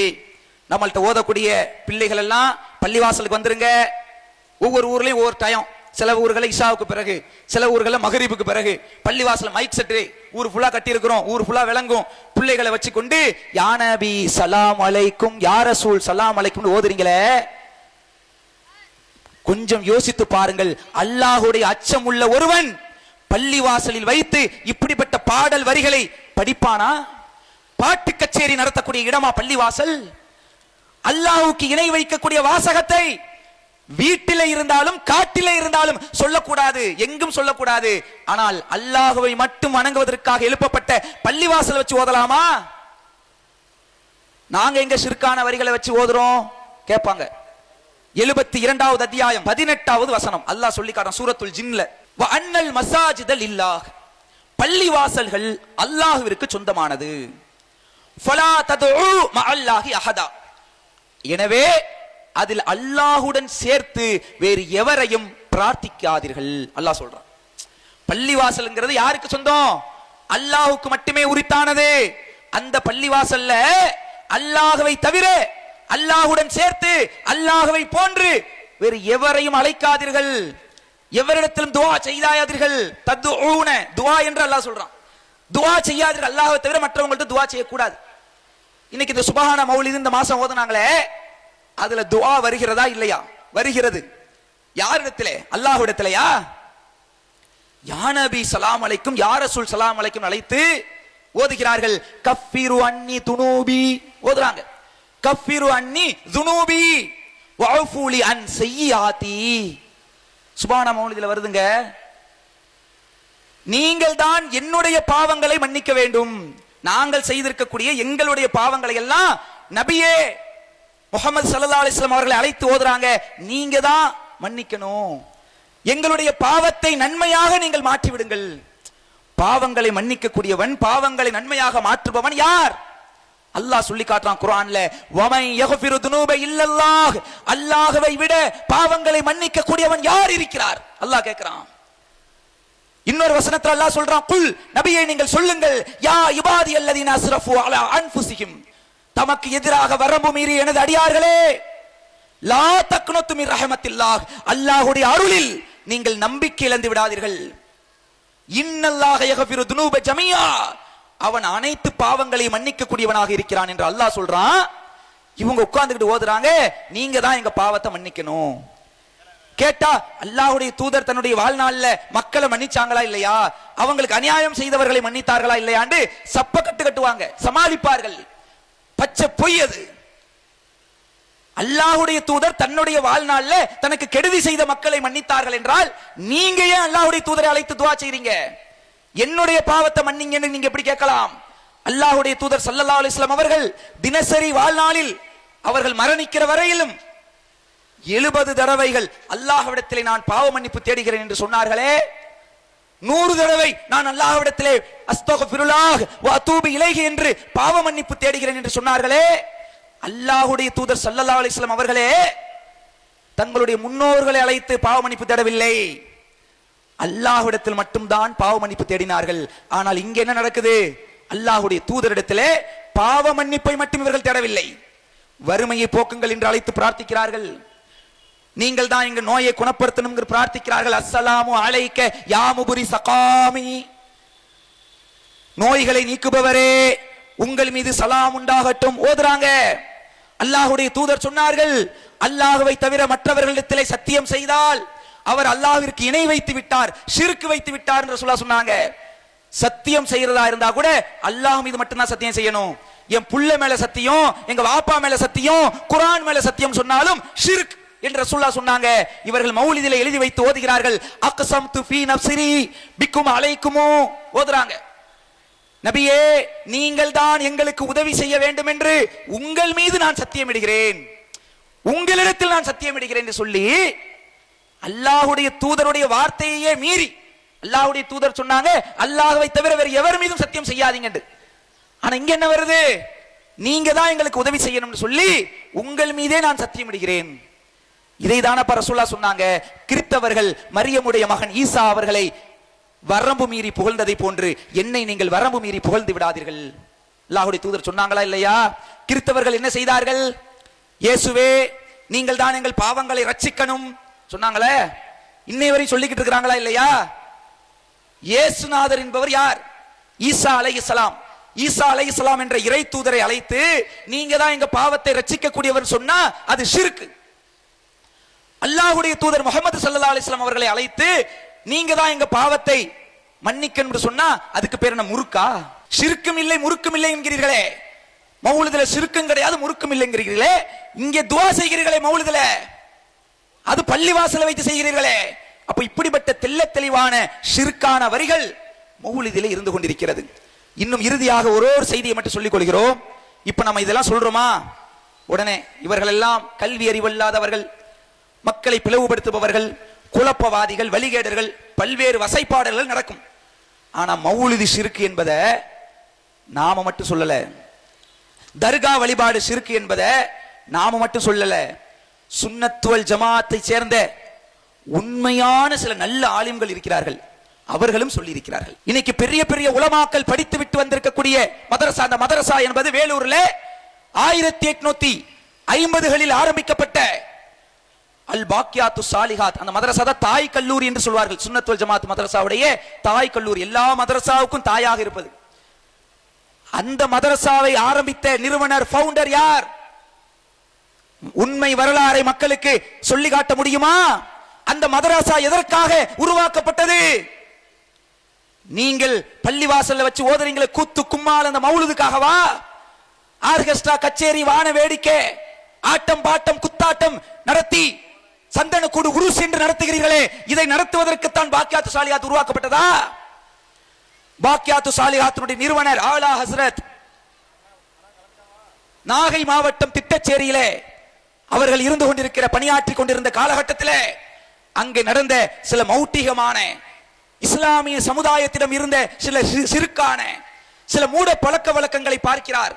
நம்மள்ட்ட ஓதக்கூடிய பிள்ளைகள் எல்லாம் பள்ளிவாசலுக்கு வந்துருங்க. ஒவ்வொரு ஊர்லயும் ஒவ்வொரு டைம், சில ஊர்களை இஷாவுக்கு பிறகு, சில ஊர்களை மகரிபுக்கு பிறகு பள்ளிவாசல் மைக் செட்டு ஊர் ஃபுல்லா கட்டி இருக்கிறோம், ஊர் ஃபுல்லா விளங்கும். பிள்ளைகளை வச்சு கொண்டு யா நபி சலாம் அலைக்கும், யா ரசூல் சலாம் அலைக்கும் ஓதுறீங்களே, கொஞ்சம் யோசித்து பாருங்கள். அல்லாஹ்வுடைய அச்சம் உள்ள ஒருவன் பள்ளிவாசலில் வைத்து இப்படிப்பட்ட பாடல் வரிகளை படிப்பானா? பாட்டு கச்சேரி நடத்தக்கூடிய இடமா பள்ளிவாசல்? அல்லாஹ்வுக்கு இணை வைக்கக்கூடிய வாசகத்தை வீட்டிலே இருந்தாலும் காட்டிலே இருந்தாலும் சொல்லக்கூடாது, எங்கும் சொல்லக்கூடாது. ஆனால் அல்லாஹ்வை மட்டும் வணங்குவதற்காக எழுப்பப்பட்ட பள்ளிவாசல் வச்சு ஓதலாமா? நாங்க எங்க ஷிர்கான வரிகளை வச்சு ஓதுறோம் கேட்பாங்க. 72வது அத்தியாயம் 18வது வசனம் அல்லாஹ் சொல்லி காட்டுறான் சூரத்துல் ஜின்ல, வ அன்னல் மஸாஜித லில்லாஹ், பள்ளிவாசல்கள் அல்லாஹ்விற்கு சொந்தமானது. ஃபலா ததுஉ மஅல்லாஹி அஹதா, எனவே அதில் அல்லாஹுடன் சேர்த்து வேறு எவரையும் பிரார்த்திக்காதீர்கள். அல்லாஹ் சொல்றான். பள்ளிவாசல்ங்கிறது யாருக்கு சொந்தம்? அல்லாஹ்வுக்கு மட்டுமே உரித்தானது. அந்த பள்ளிவாசல்ல அல்லாஹ்வை தவிர, அல்லாஹுடன் சேர்த்து, அல்லாஹ்வை போன்று வேறு எவரையும் அழைக்காதீர்கள், எவரிடத்திலும் துஆ செய்யாதீர்கள். ததுஊன, துஆ என்று அல்லாஹ் சொல்றான். துஆ செய்யாதீர்கள், அல்லாஹ்வை தவிர மற்றவங்கள்ட்ட துஆ செய்யக்கூடாது. இன்னைக்கு இந்த சுபஹான மௌலித் இந்த மாசம் ஓதுனாங்களே, அதுல துஆ வருகிறதா இல்லையா? வருகிறது. யாரிடத்திலே? அல்லாஹ்விடத்திலேயா? யா நபி ஸலாம் அலைக்கும், யா ரசூல் ஸலாம் அலைக்கும் அழைத்து ஓதுகிறார்கள். கஃபிரு அன்னி துனூபி ஓதுறாங்க. கஃபிரு அன்னி துனூபி வஅஃபு லி அன் சய்யிஆதி. சுப்ஹான மௌலிதுல வருதுங்க, நீங்கள் தான் என்னுடைய பாவங்களை மன்னிக்க வேண்டும். நாங்கள் செய்திருக்கக்கூடிய எங்களுடைய பாவங்களை எல்லாம் நபியே முஹம்மது ஸல்லல்லாஹு அலைஹி வஸல்லம் அவர்களை அழைத்து ஓதுறாங்க, நீங்க தான் மன்னிக்கணும். எங்களுடைய பாவத்தை நன்மையாக நீங்கள் மாற்றி விடுங்கள். பாவங்களை மன்னிக்க கூடியவன், பாவங்களை நன்மையாக மாற்றுபவன் யார்? அல்லாஹ் சொல்லி காட்டுறான் குர்ஆன்ல, வமை யக்ஃபிரு துனூப இல்லல்லாஹ், அல்லாஹ்வை விட பாவங்களை மன்னிக்க கூடியவன் யார் இருக்கிறார்? அல்லாஹ் கேட்கிறான். இன்னொரு வசனத்துல அல்லாஹ் சொல்றான், குல், நபியே நீங்கள் சொல்லுங்கள், யா இபாதி அல்லதீன அஸ்ரஃபு அலா அன்ஃபுஸிஹிம், தமக்கு எதிராக வரம்பு மீறி எனது அடியார்களே, லா தக்னது மின் ரஹ்மத்தில்லாஹ், அல்லாஹ்வுடைய அருளில் நீங்கள் நம்பிக்கை இழந்து விடாதீர்கள். இன்னல்லாஹ யக்ஃபிரு துனூப ஜமீஆ, அவன் அனைத்து பாவங்களையும் மன்னிக்க கூடியவனாக இருக்கிறான் என்று அல்லாஹ் சொல்றான். இவங்க உட்கார்ந்துட்டு ஓதுறாங்க, நீங்க தான் எங்க பாவத்தை மன்னிக்கணும். கேட்டா அல்லாஹ்வுடைய தூதர் தன்னுடைய வாழ்நாள்ல மக்களை மன்னிச்சாங்களா இல்லையா, அவங்களுக்கு அநியாயம் செய்தவர்களை மன்னித்தார்களா இல்லையாண்டு சப்ப கட்டு கட்டுவாங்க, சமாளிப்பார்கள். பச்சை பொய் அது. அல்லாஹ்வுடைய தூதர் தன்னுடைய வாழ்நாள்ல தனக்கு கெடுதி செய்த மக்களை மன்னித்தார்கள் என்றால் நீங்க ஏன் அல்லாஹ்வுடைய தூதரை அழைத்து துஆ செய்றீங்க? என்னுடைய பாவத்தை மன்னிங்கன்னு நீங்க எப்படி கேட்கலாம்? அல்லாஹ்வுடைய தூதர் ஸல்லல்லாஹு அலைஹி வஸல்லம் அவர்கள் தினசரி வாழ்நாளில் அவர்கள் மரணிக்கிற வரையிலும் 70 தடவைகள் அல்லாஹ்விடத்திலே நான் பாவ மன்னிப்பு தேடுகிறேன் என்று சொன்னார்களே, 100 தடவை நான் அல்லாஹ்விடத்திலே அஸ்தக்ஃபிருல்லாஹ் வ அதூபு இலைஹி என்று பாவ மன்னிப்பு தேடுகிறேன் என்று சொன்னார்களே, அல்லாஹ்வுடைய தூதர் ஸல்லல்லாஹு அலைஹி வஸல்லம் அவர்களே தங்களுடைய முன்னோர்களை அழைத்து பாவ மன்னிப்பு தேடவில்லை, அல்லாஹ்விடத்தில் மட்டும்தான் பாவ மன்னிப்பு தேடினார்கள். ஆனால் இங்க என்ன நடக்குது? அல்லாஹ்வுடைய தூதரிடத்திலே பாவ மன்னிப்பை மட்டும் இவர்கள் தேடவில்லை, வறுமையை போக்குங்கள் என்று அழைத்து பிரார்த்திக்கிறார்கள். நீங்கள் தான் எங்க நோயை குணப்படுத்தணும் என்று பிரார்த்திக்கிறார்கள். அஸ்ஸலாமு அலைக்க யா முபரி சகாமி, நோய்களை நீக்குபவரே உங்கள் மீது சலாம் உண்டாகட்டும் ஓதுறாங்க. அல்லாஹ்வுடைய தூதர் சொன்னார்கள், அல்லாஹ்வை தவிர மற்றவர்களிடத்திலே சத்தியம் செய்தால் அவர் அல்லாஹ்விற்கு இணை வைத்து விட்டார், ஷிர்க் வைத்து விட்டார் என்று சொன்னாங்க. சத்தியம் செய்யறதா இருந்தா கூட அல்லாஹ் மீது மட்டும்தான் சத்தியம் செய்யணும். என் புள்ள மேல சத்தியம், எங்க வாப்பா மேல சத்தியம், குர்ஆன் மேல சத்தியம் சொன்னாலும் ஷிர்க் என்று ரசூலுல்லாஹ் சொன்னாங்க. இவர்கள் மௌலிதிலே எழுதி வைத்து ஓதுகிறார்கள், அக்ஸம்து ஃபீ நஃப்ஸி பிக்கும் அலைக்கும் ஓதுறாங்க. நபியே நீங்கள் தான் எங்களுக்கு உதவி செய்ய வேண்டும் என்று உங்கள் மீது நான் சத்தியமிடுகிறேன், உங்களிடத்தில் நான் சத்தியமிடுகிறேன் என்று சொல்லி அல்லாஹ்வுடைய தூதருடைய வார்த்தையே மீறி அல்லாஹ்வுடைய தூதர் சொன்னாங்க, அல்லாஹ்வை தவிர வேறு எவர் மீதும் சத்தியம் செய்யாதீங்க. ஆனா இங்க என்ன வருது? நீங்க தான் எங்களுக்கு உதவி செய்யணும்னு சொல்லி உங்கள் மீதே நான் சத்தியமிடுகிறேன். இதை தானப்பா ரசூலுல்லாஹ் சொன்னாங்க. கிறிஸ்தவர்கள் மரியமுடைய மகன் ஈசா அவர்களை வரம்பு மீறி புகழ்ந்ததை போன்று என்னை நீங்கள் வரம்பு மீறி புகழ்ந்து விடாதீர்கள். அல்லாஹ்வுடைய தூதர் சொன்னாங்களா இல்லையா? கிறிஸ்தவர்கள் என்ன செய்தார்கள்? இயேசுவே நீங்கள் தான் எங்கள் பாவங்களை ரட்சிக்கணும் சொன்னாங்களே, இன்னை வரை சொல்லிக்கிட்டு இருக்கிறாங்களா இல்லையா? இயேசுநாதர் என்பவர் யார்? ஈசா அலைஹிஸ்ஸலாம். ஈசா அலைஹிஸ்ஸலாம் என்ற இறை தூதரை அழைத்து நீங்க தான் எங்க பாவத்தை ரட்சிக்க கூடியவர் சொன்னா அது ஷிர்க். அல்லாஹ்வுடைய தூதர் முஹம்மது ஸல்லல்லாஹு அலைஹி வஸல்லம் அவர்களை அழைத்து நீங்க தான் எங்க பாவத்தை மன்னிக்கணும் சொன்னா அதுக்கு பேர் என்ன? முறுக்கா? சிறுக்கும் இல்லை முறுக்கும் இல்லை என்கிறீர்களே, மௌலிதுல சிறுக்கும் கிடையாது முறுக்கும் இல்லை என்கிறீர்களே, இங்கே துவா செய்கிறீர்களே மௌலிதுல, அது பள்ளிவாசல வைத்து செய்கிறீர்களே. அப்ப இப்படிப்பட்ட தெள்ள தெளிவான ஷிர்கான வரிகள் மௌலிதிலே இருந்து கொண்டிருக்கிறது. இன்னும் இறுதியாக ஒரு செய்தியை மட்டும் சொல்லிக் கொள்கிறோம். இப்ப நம்ம இதெல்லாம் சொல்றோமா, உடனே இவர்கள் எல்லாம் கல்வி அறிவில்லாதவர்கள், மக்களை பிளவுபடுத்துபவர்கள், குழப்பவாதிகள், வழிகேடர்கள், பல்வேறு வசைப்பாடல்கள் நடக்கும். ஆனா மௌலிதி ஷிர்க் என்பதை நாம மட்டும் சொல்லல, தர்கா வழிபாடு ஷிர்க் என்பதை நாம மட்டும் சொல்லல, சுன்னத்துவல் ஜமாத்தை சேர்ந்த உண்மையான சில நல்ல ஆலிம்கள் இருக்கிறார்கள், அவர்களும் சொல்லி இருக்கிறார்கள். இன்னைக்கு பெரிய பெரிய உலமாக்கள் படித்து விட்டு வந்திருக்கக்கூடிய மதரசா, அந்த மதரசா என்பது வேலூர்ல 1850களில் ஆரம்பிக்கப்பட்ட அல் பாக்கியாத்து சாலிஹாத், அந்த மதரசா தான் தாய் கல்லூரி என்று சொல்வார்கள். சுன்னத்துவல் ஜமாத் மதரசாவுடைய தாய் கல்லூரி, எல்லா மதரசாவுக்கும் தாயாக இருப்பது. அந்த மதரசாவை ஆரம்பித்த நிறுவனர், ஃபவுண்டர் யார்? உண்மை வரலாறை மக்களுக்கு சொல்லி காட்ட முடியுமா? அந்த மதரசா எதற்காக உருவாக்கப்பட்டது? நீங்கள் பள்ளிவாசல்ல வச்சு ஓதுறீங்களே கூத்து கும்மால், அந்த மௌலுதுக்காகவா? ஆர்கெஸ்ட்ரா, கச்சேரி, வான வேடிக்கை, ஆட்டம் பாட்டம் குத்தாட்டம் நடத்தி சந்தன கூடு உருஸ் என்று நடத்துகிறீர்களே, இதை நடத்துவதற்குத்தான் பாக்கியாத்து சாலிஹாத் உருவாக்கப்பட்டதா? பாக்கியாத்து சாலிஹாத்தினுடைய நிறுவனர் ஆலா ஹஸ்ரத் நாகை மாவட்டம் திட்டச்சேரியிலே அவர்கள் இருந்து கொண்டிருக்கிற, பணியாற்றி கொண்டிருந்த காலகட்டத்தில் அங்கே நடந்த சில மௌட்டிகமான இஸ்லாமிய சமுதாயத்திடம் இருந்த சில சிறுக்கான சில மூட பழக்க வழக்கங்களை பார்க்கிறார்.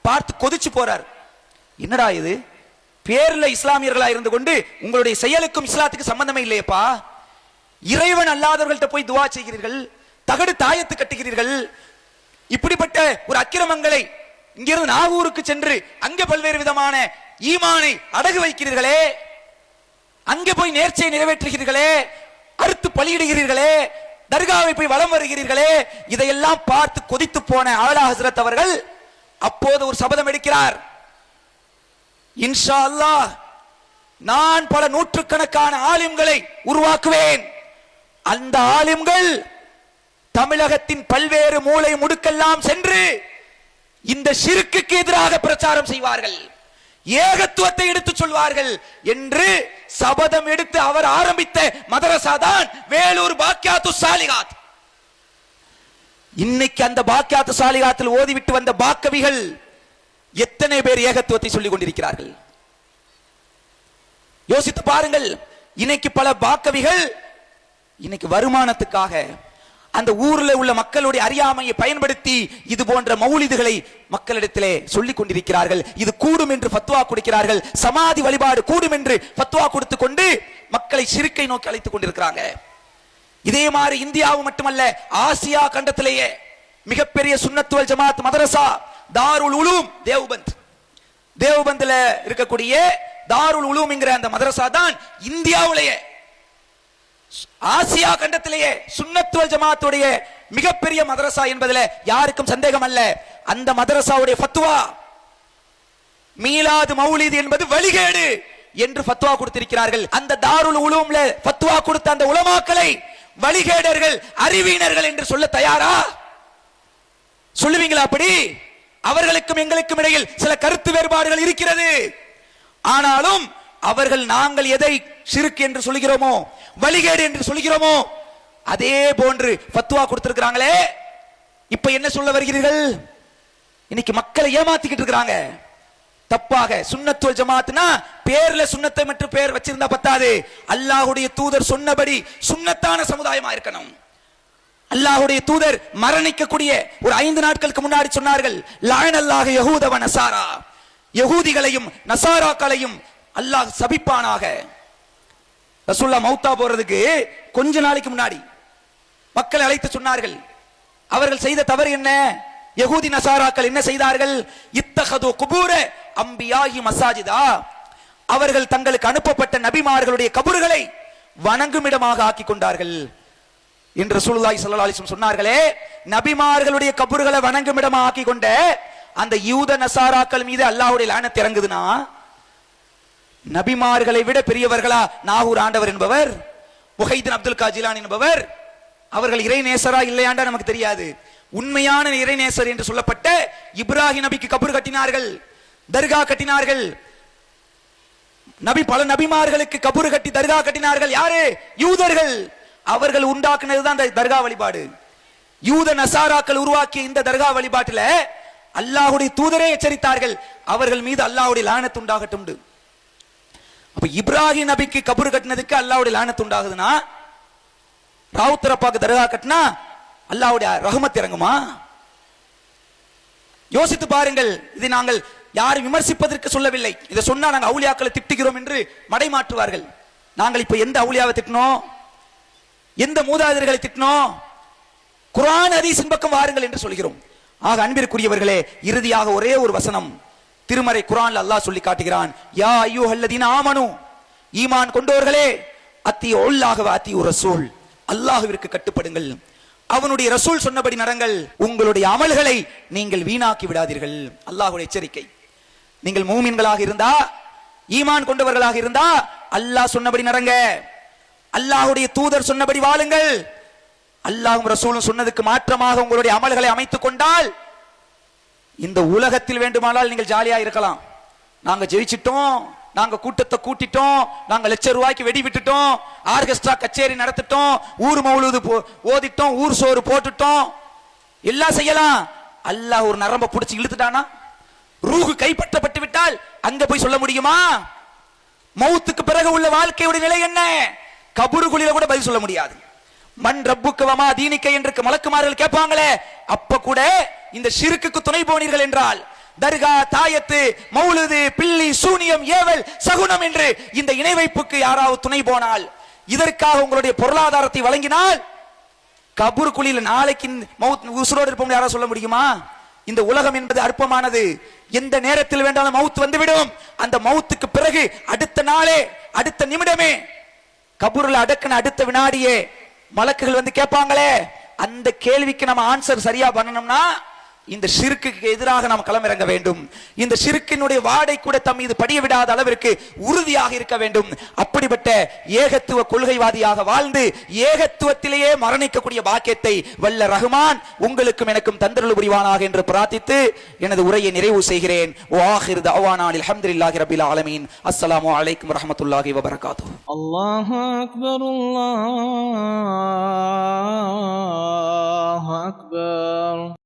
பார்த்து கொதிச்சு போறார். என்னடா இது, பேர்ல இஸ்லாமியர்களா இருந்து கொண்டு உங்களுடைய செயலுக்கும் இஸ்லாத்துக்கு சம்பந்தமே இல்லையப்பா. இறைவன் அல்லாதவர்கள்ட்ட போய் துவா செய்கிறீர்கள், தகடு தாயத்து கட்டுகிறீர்கள், இப்படிப்பட்ட ஒரு அக்கிரமங்களை இங்கிருந்து நாகூருக்கு சென்று அங்கே பல்வேறு விதமான ஈமானை அடகு வைக்கிறீர்களே, அங்கே போய் நேர்ச்சையை நிறைவேற்றுகிறீர்களே, அறுத்து பலியிடுகிறீர்களே, தர்காவை போய் வலம் வருகிறீர்களே, இதையெல்லாம் பார்த்து கொதித்து போன ஆலா ஹஸ்ரத் அவர்கள் அப்போது ஒரு சபதம் எடுக்கிறார். இன்ஷா அல்லாஹ் நான் பல நூற்றுக்கணக்கான ஆலிம்களை உருவாக்குவேன். அந்த ஆலிம்கள் தமிழகத்தின் பல்வேறு மூலை முடுக்கெல்லாம் சென்று இந்த ஷிர்க்குக்கு எதிராக பிரச்சாரம் செய்வார்கள், ஏகத்துவத்தை எடுத்து சொல்வார்கள் என்று சபதம் எடுத்து அவர் ஆரம்பித்த மதரசா தான் வேலூர் பாக்கியாத்து சாலிஹாத். இன்னைக்கு அந்த பாக்கியாத்து சாலிஹாத்தில் ஓதிவிட்டு வந்த பாக்கவிகள் எத்தனை பேர் ஏகத்துவத்தை சொல்லிக் கொண்டிருக்கிறார்கள்? யோசித்து பாருங்கள். இன்னைக்கு பல பாக்கவிகள் இன்னைக்கு வருமானத்துக்காக அந்த ஊர்ல உள்ள மக்களுடைய அறியாமையை பயன்படுத்தி இது போன்ற மௌலிதுகளை மக்களிடத்திலே சொல்லிக் கொண்டிருக்கிறார்கள். இது கூடும் என்று ஃபத்வா கொடுக்கிறார்கள், சமாதி வழிபாடு கூடும் என்று ஃபத்வா கொடுத்து கொண்டு மக்களை ஷிர்க்கை நோக்கி அழைத்துக் கொண்டிருக்கிறாங்க. இதே மாதிரி இந்தியாவும் மட்டுமல்ல, ஆசியா கண்டத்திலேயே மிகப்பெரிய சுன்னத்துவல் ஜமாத் மதரசா தாருல் உலூம் தேவ்பந்த், தேவ்பந்துல இருக்கக்கூடிய தாருல் உலூம் என்கிற அந்த மதரசா தான் இந்தியாவிலேயே ஆசியா கண்டத்திலேயே சுன்னத்துவல் ஜமாத்துடைய மிகப்பெரிய மதரசா என்பதில் யாருக்கும் சந்தேகம் அல்ல. அந்த மதரசாவுடைய ஃபத்வா மீலாது மௌலித் என்பது வழிகேடு என்று ஃபத்வா கொடுத்திருக்கிறார்கள். அந்த தாருல் உலூம்ல ஃபத்வா கொடுத்த அந்த உலமாக்களை வழிகேடர்கள், அறிவீனர்கள் என்று சொல்ல தயாரா? சொல்லுவீங்களா? அப்படி அவர்களுக்கும் எங்களுக்கும் இடையில் சில கருத்து வேறுபாடுகள் இருக்கிறது. ஆனாலும் அவர்கள் நாங்கள் எதை ஷிர்க் என்று சொல்கிறோமோ, வழிகேடு என்று சொல்கிறோமோ, அதே போன்று ஃபத்வா கொடுத்திருக்கிறாங்களே. இப்ப என்ன சொல்ல வருகிறீர்கள்? இன்னைக்கு மக்களை ஏமாத்திக்கிட்டு இருக்கிறாங்க தப்பாக. சுன்னத்துவல் ஜமாத்னா பேர்ல சுன்னத்தை மற்றும் பேர் வச்சிருந்தா பத்தாது, அல்லாஹ்வுடைய தூதர் சொன்னபடி சுன்னத்தான சமுதாயமா இருக்கணும். அல்லாஹ்வுடைய தூதர் மரணிக்கக்கூடிய ஒரு 5 நாட்களுக்கு முன்னாடி சொன்னார்கள், லஅனல்லாஹு யஹூத வ நஸாரா, யஹூதிகளையும் நஸாராக்களையும் அல்லாஹ் சபிப்பானாக. ரசூலுல்லாஹ் மௌத்தா போறதுக்கு கொஞ்ச நாளைக்கு முன்னாடி மக்களை அழைத்து சொன்னார்கள். அவர்கள் செய்த தவறு என்ன? யஹூதி நஸாராக்கள் என்ன செய்தார்கள்? இத்தஹது குபூர அம்பியாஹி மசாஜிதா, அவர்கள் தங்களுக்கு அனுப்பப்பட்ட நபிமார்களுடைய கபறுகளை வணங்கும் இடமாக ஆக்கி கொண்டார்கள் என்று ரசூலுல்லாஹி ஸல்லல்லாஹு அலைஹி வஸல்லம் சொன்னார்களே. நபிமார்களுடைய கபறுகளை வணங்கும் இடமாக ஆக்கி கொண்ட அந்த யூத நஸாராக்கள் மீது அல்லாஹ்வுடைய லானத் இறங்குதுனா, நபிமார்களை விட பெரியவர்களா நாகூர் ஆண்டவர் என்பவர், முஹைதீன் அப்துல் காஜிலான் என்பவர், அவர்கள் இறைநேசரா இல்லையாண்டா நமக்கு தெரியாது. உண்மையான இறைநேசர் என்று சொல்லப்பட்ட இப்ராஹிம் நபிக்கு கபர் கட்டினார்கள், தர்கா கட்டினார்கள். பல நபிமார்களுக்கு கபர் கட்டி தர்கா கட்டினார்கள். யாரு? யூதர்கள். அவர்கள் உண்டாக்குனதுதான் இந்த தர்கா வழிபாடு. யூத நசாராக்கள் உருவாக்கிய இந்த தர்கா வழிபாட்டில் அல்லாஹ்வுடைய தூதரே எச்சரித்தார்கள், அவர்கள் மீது அல்லாஹ்வுடைய லானத் உண்டாகட்டும். அப்ப இப்ராஹிம் நபிக்கு கபர் கட்டினதுக்கு அல்லாஹ்வுடைய லானத் உண்டாகுதுன்னா, ராவுத்தரப்பாக்கு தர்கா கட்டினா அல்லாஹ்வுடைய ரஹ்மத் இறங்குமா? யோசித்து பாருங்கள். இதை நாங்கள் யாரும் விமர்சிப்பதற்கு சொல்லவில்லை. இதை சொன்னா நாங்கள் அவுலியாக்களை திட்டுகிறோம் என்று மடைமாற்றுவார்கள். நாங்கள் இப்ப எந்த அவுலியாவை திட்டினோம்? எந்த மூதாதையர்களை திட்டினோம்? குர்ஆன் ஹதீஸின் பக்கம் வாருங்கள் என்று சொல்கிறோம். ஆக அன்பிற்குரியவர்களே, இறுதியாக ஒரே ஒரு வசனம் திருமறை குர்ஆன்ல அல்லாஹ் சொல்லி காட்டுகிறான். யா அய்யுஹல்லதீன ஆமனு, ஈமான் கொண்டோர்களே, அத்தியுல்லாஹ வ அத்தியு ரசூல், அல்லாஹ்விற்கு கட்டுப்படுங்கள், அவனுடைய ரசூல் சொன்னபடி நடங்கள், உங்களுடைய அமல்களை நீங்கள் வீணாக்கி விடாதீர்கள். அல்லாஹ்வுடைய எச்சரிக்கை. நீங்கள் மூமின்களாக இருந்தா, ஈமான் கொண்டவர்களாக இருந்தா அல்லாஹ் சொன்னபடி நடங்க, அல்லாஹ்வுடைய தூதர் சொன்னபடி வாழுங்கள். அல்லாஹ்வும் ரசூலும் சொன்னதுக்கு மாற்றமாக உங்களுடைய அமல்களை அமைத்துக் கொண்டால் இந்த உலகத்தில் வேண்டுமானால் நீங்கள் ஜாலியா இருக்கலாம். நாங்க ஜெயிச்சிட்டோம், நாங்க கூட்டத்தை கூட்டிட்டோம், நாங்க லட்சம் ரூபாய்க்கு வெடி விட்டுட்டோம், ஆர்கெஸ்ட்ரா கச்சேரி நடத்திட்டோம், ஊர் மௌலூது ஓதிட்டோம், ஊர் சோறு போட்டுட்டோம், எல்லாம் செய்யலாம். அல்லாஹ் ஒரு நரம்ப புடிச்சு இழுத்துட்டானா, ரூஹு கைப்பற்றப்பட்டு விட்டால் அங்க போய் சொல்ல முடியுமா? மௌத்துக்கு பிறகு உள்ள வாழ்க்கையுடைய நிலை என்ன? கபூருக்குள்ள கூட பதில் சொல்ல முடியாது. மன் ரப்புக்கு வமா தீனிக்க என்று மலக்குமார்கள் கேட்பாங்களே, அப்ப கூட இந்த ஷிர்க்குக்கு துணை போனீர்கள் என்றால், தர்கா, தாயத்து, மௌலுது, பில்லி, சூனியம், ஏவல், சகுனம் என்று இந்த இணை வைப்புக்கு யாராவது துணை போனால், இதற்காக உங்களுடைய பொருளாதாரத்தை வழங்கினால், கபூர் குழியில நாளைக்கு உசுரோடு இருப்போம் யாராவது சொல்ல முடியுமா? இந்த உலகம் என்பது அற்பமானது, எந்த நேரத்தில் வேண்டாலும் மவுத் வந்துவிடும். அந்த மவுத்துக்கு பிறகு அடுத்த நாளே, அடுத்த நிமிடமே, கபூர்ல அடக்குன அடுத்த வினாடியே மலக்குகள் வந்து கேட்பாங்களே, அந்த கேள்விக்கு நம்ம ஆன்சர் சரியா பண்ணணும்னா இந்த ஷிர்க்குக்கு எதிராக நாம் களமிறங்க வேண்டும். இந்த ஷிர்க்கினுடைய வாடை கூட தம் மீது படிய விடாத அளவிற்கு உறுதியாக இருக்க வேண்டும். அப்படிப்பட்ட ஏகத்துவ கொள்கைவாதியாக வாழ்ந்து ஏகத்துவத்திலேயே மரணிக்கக்கூடிய பாக்கியத்தை வல்ல ரஹ்மான் உங்களுக்கும் எனக்கும் தந்தருள் புரிவானாக என்று பிரார்த்தித்து எனது உரையை நிறைவு செய்கிறேன். வாஹிர் தஅவானா அல்ஹம்துலில்லாஹி ரப்பில் ஆலமீன். அஸ்ஸலாமு அலைக்கும் வரஹ்மத்துல்லாஹி வபரகாத்துஹு. அல்லாஹு அக்பர், அல்லாஹு அக்பர்.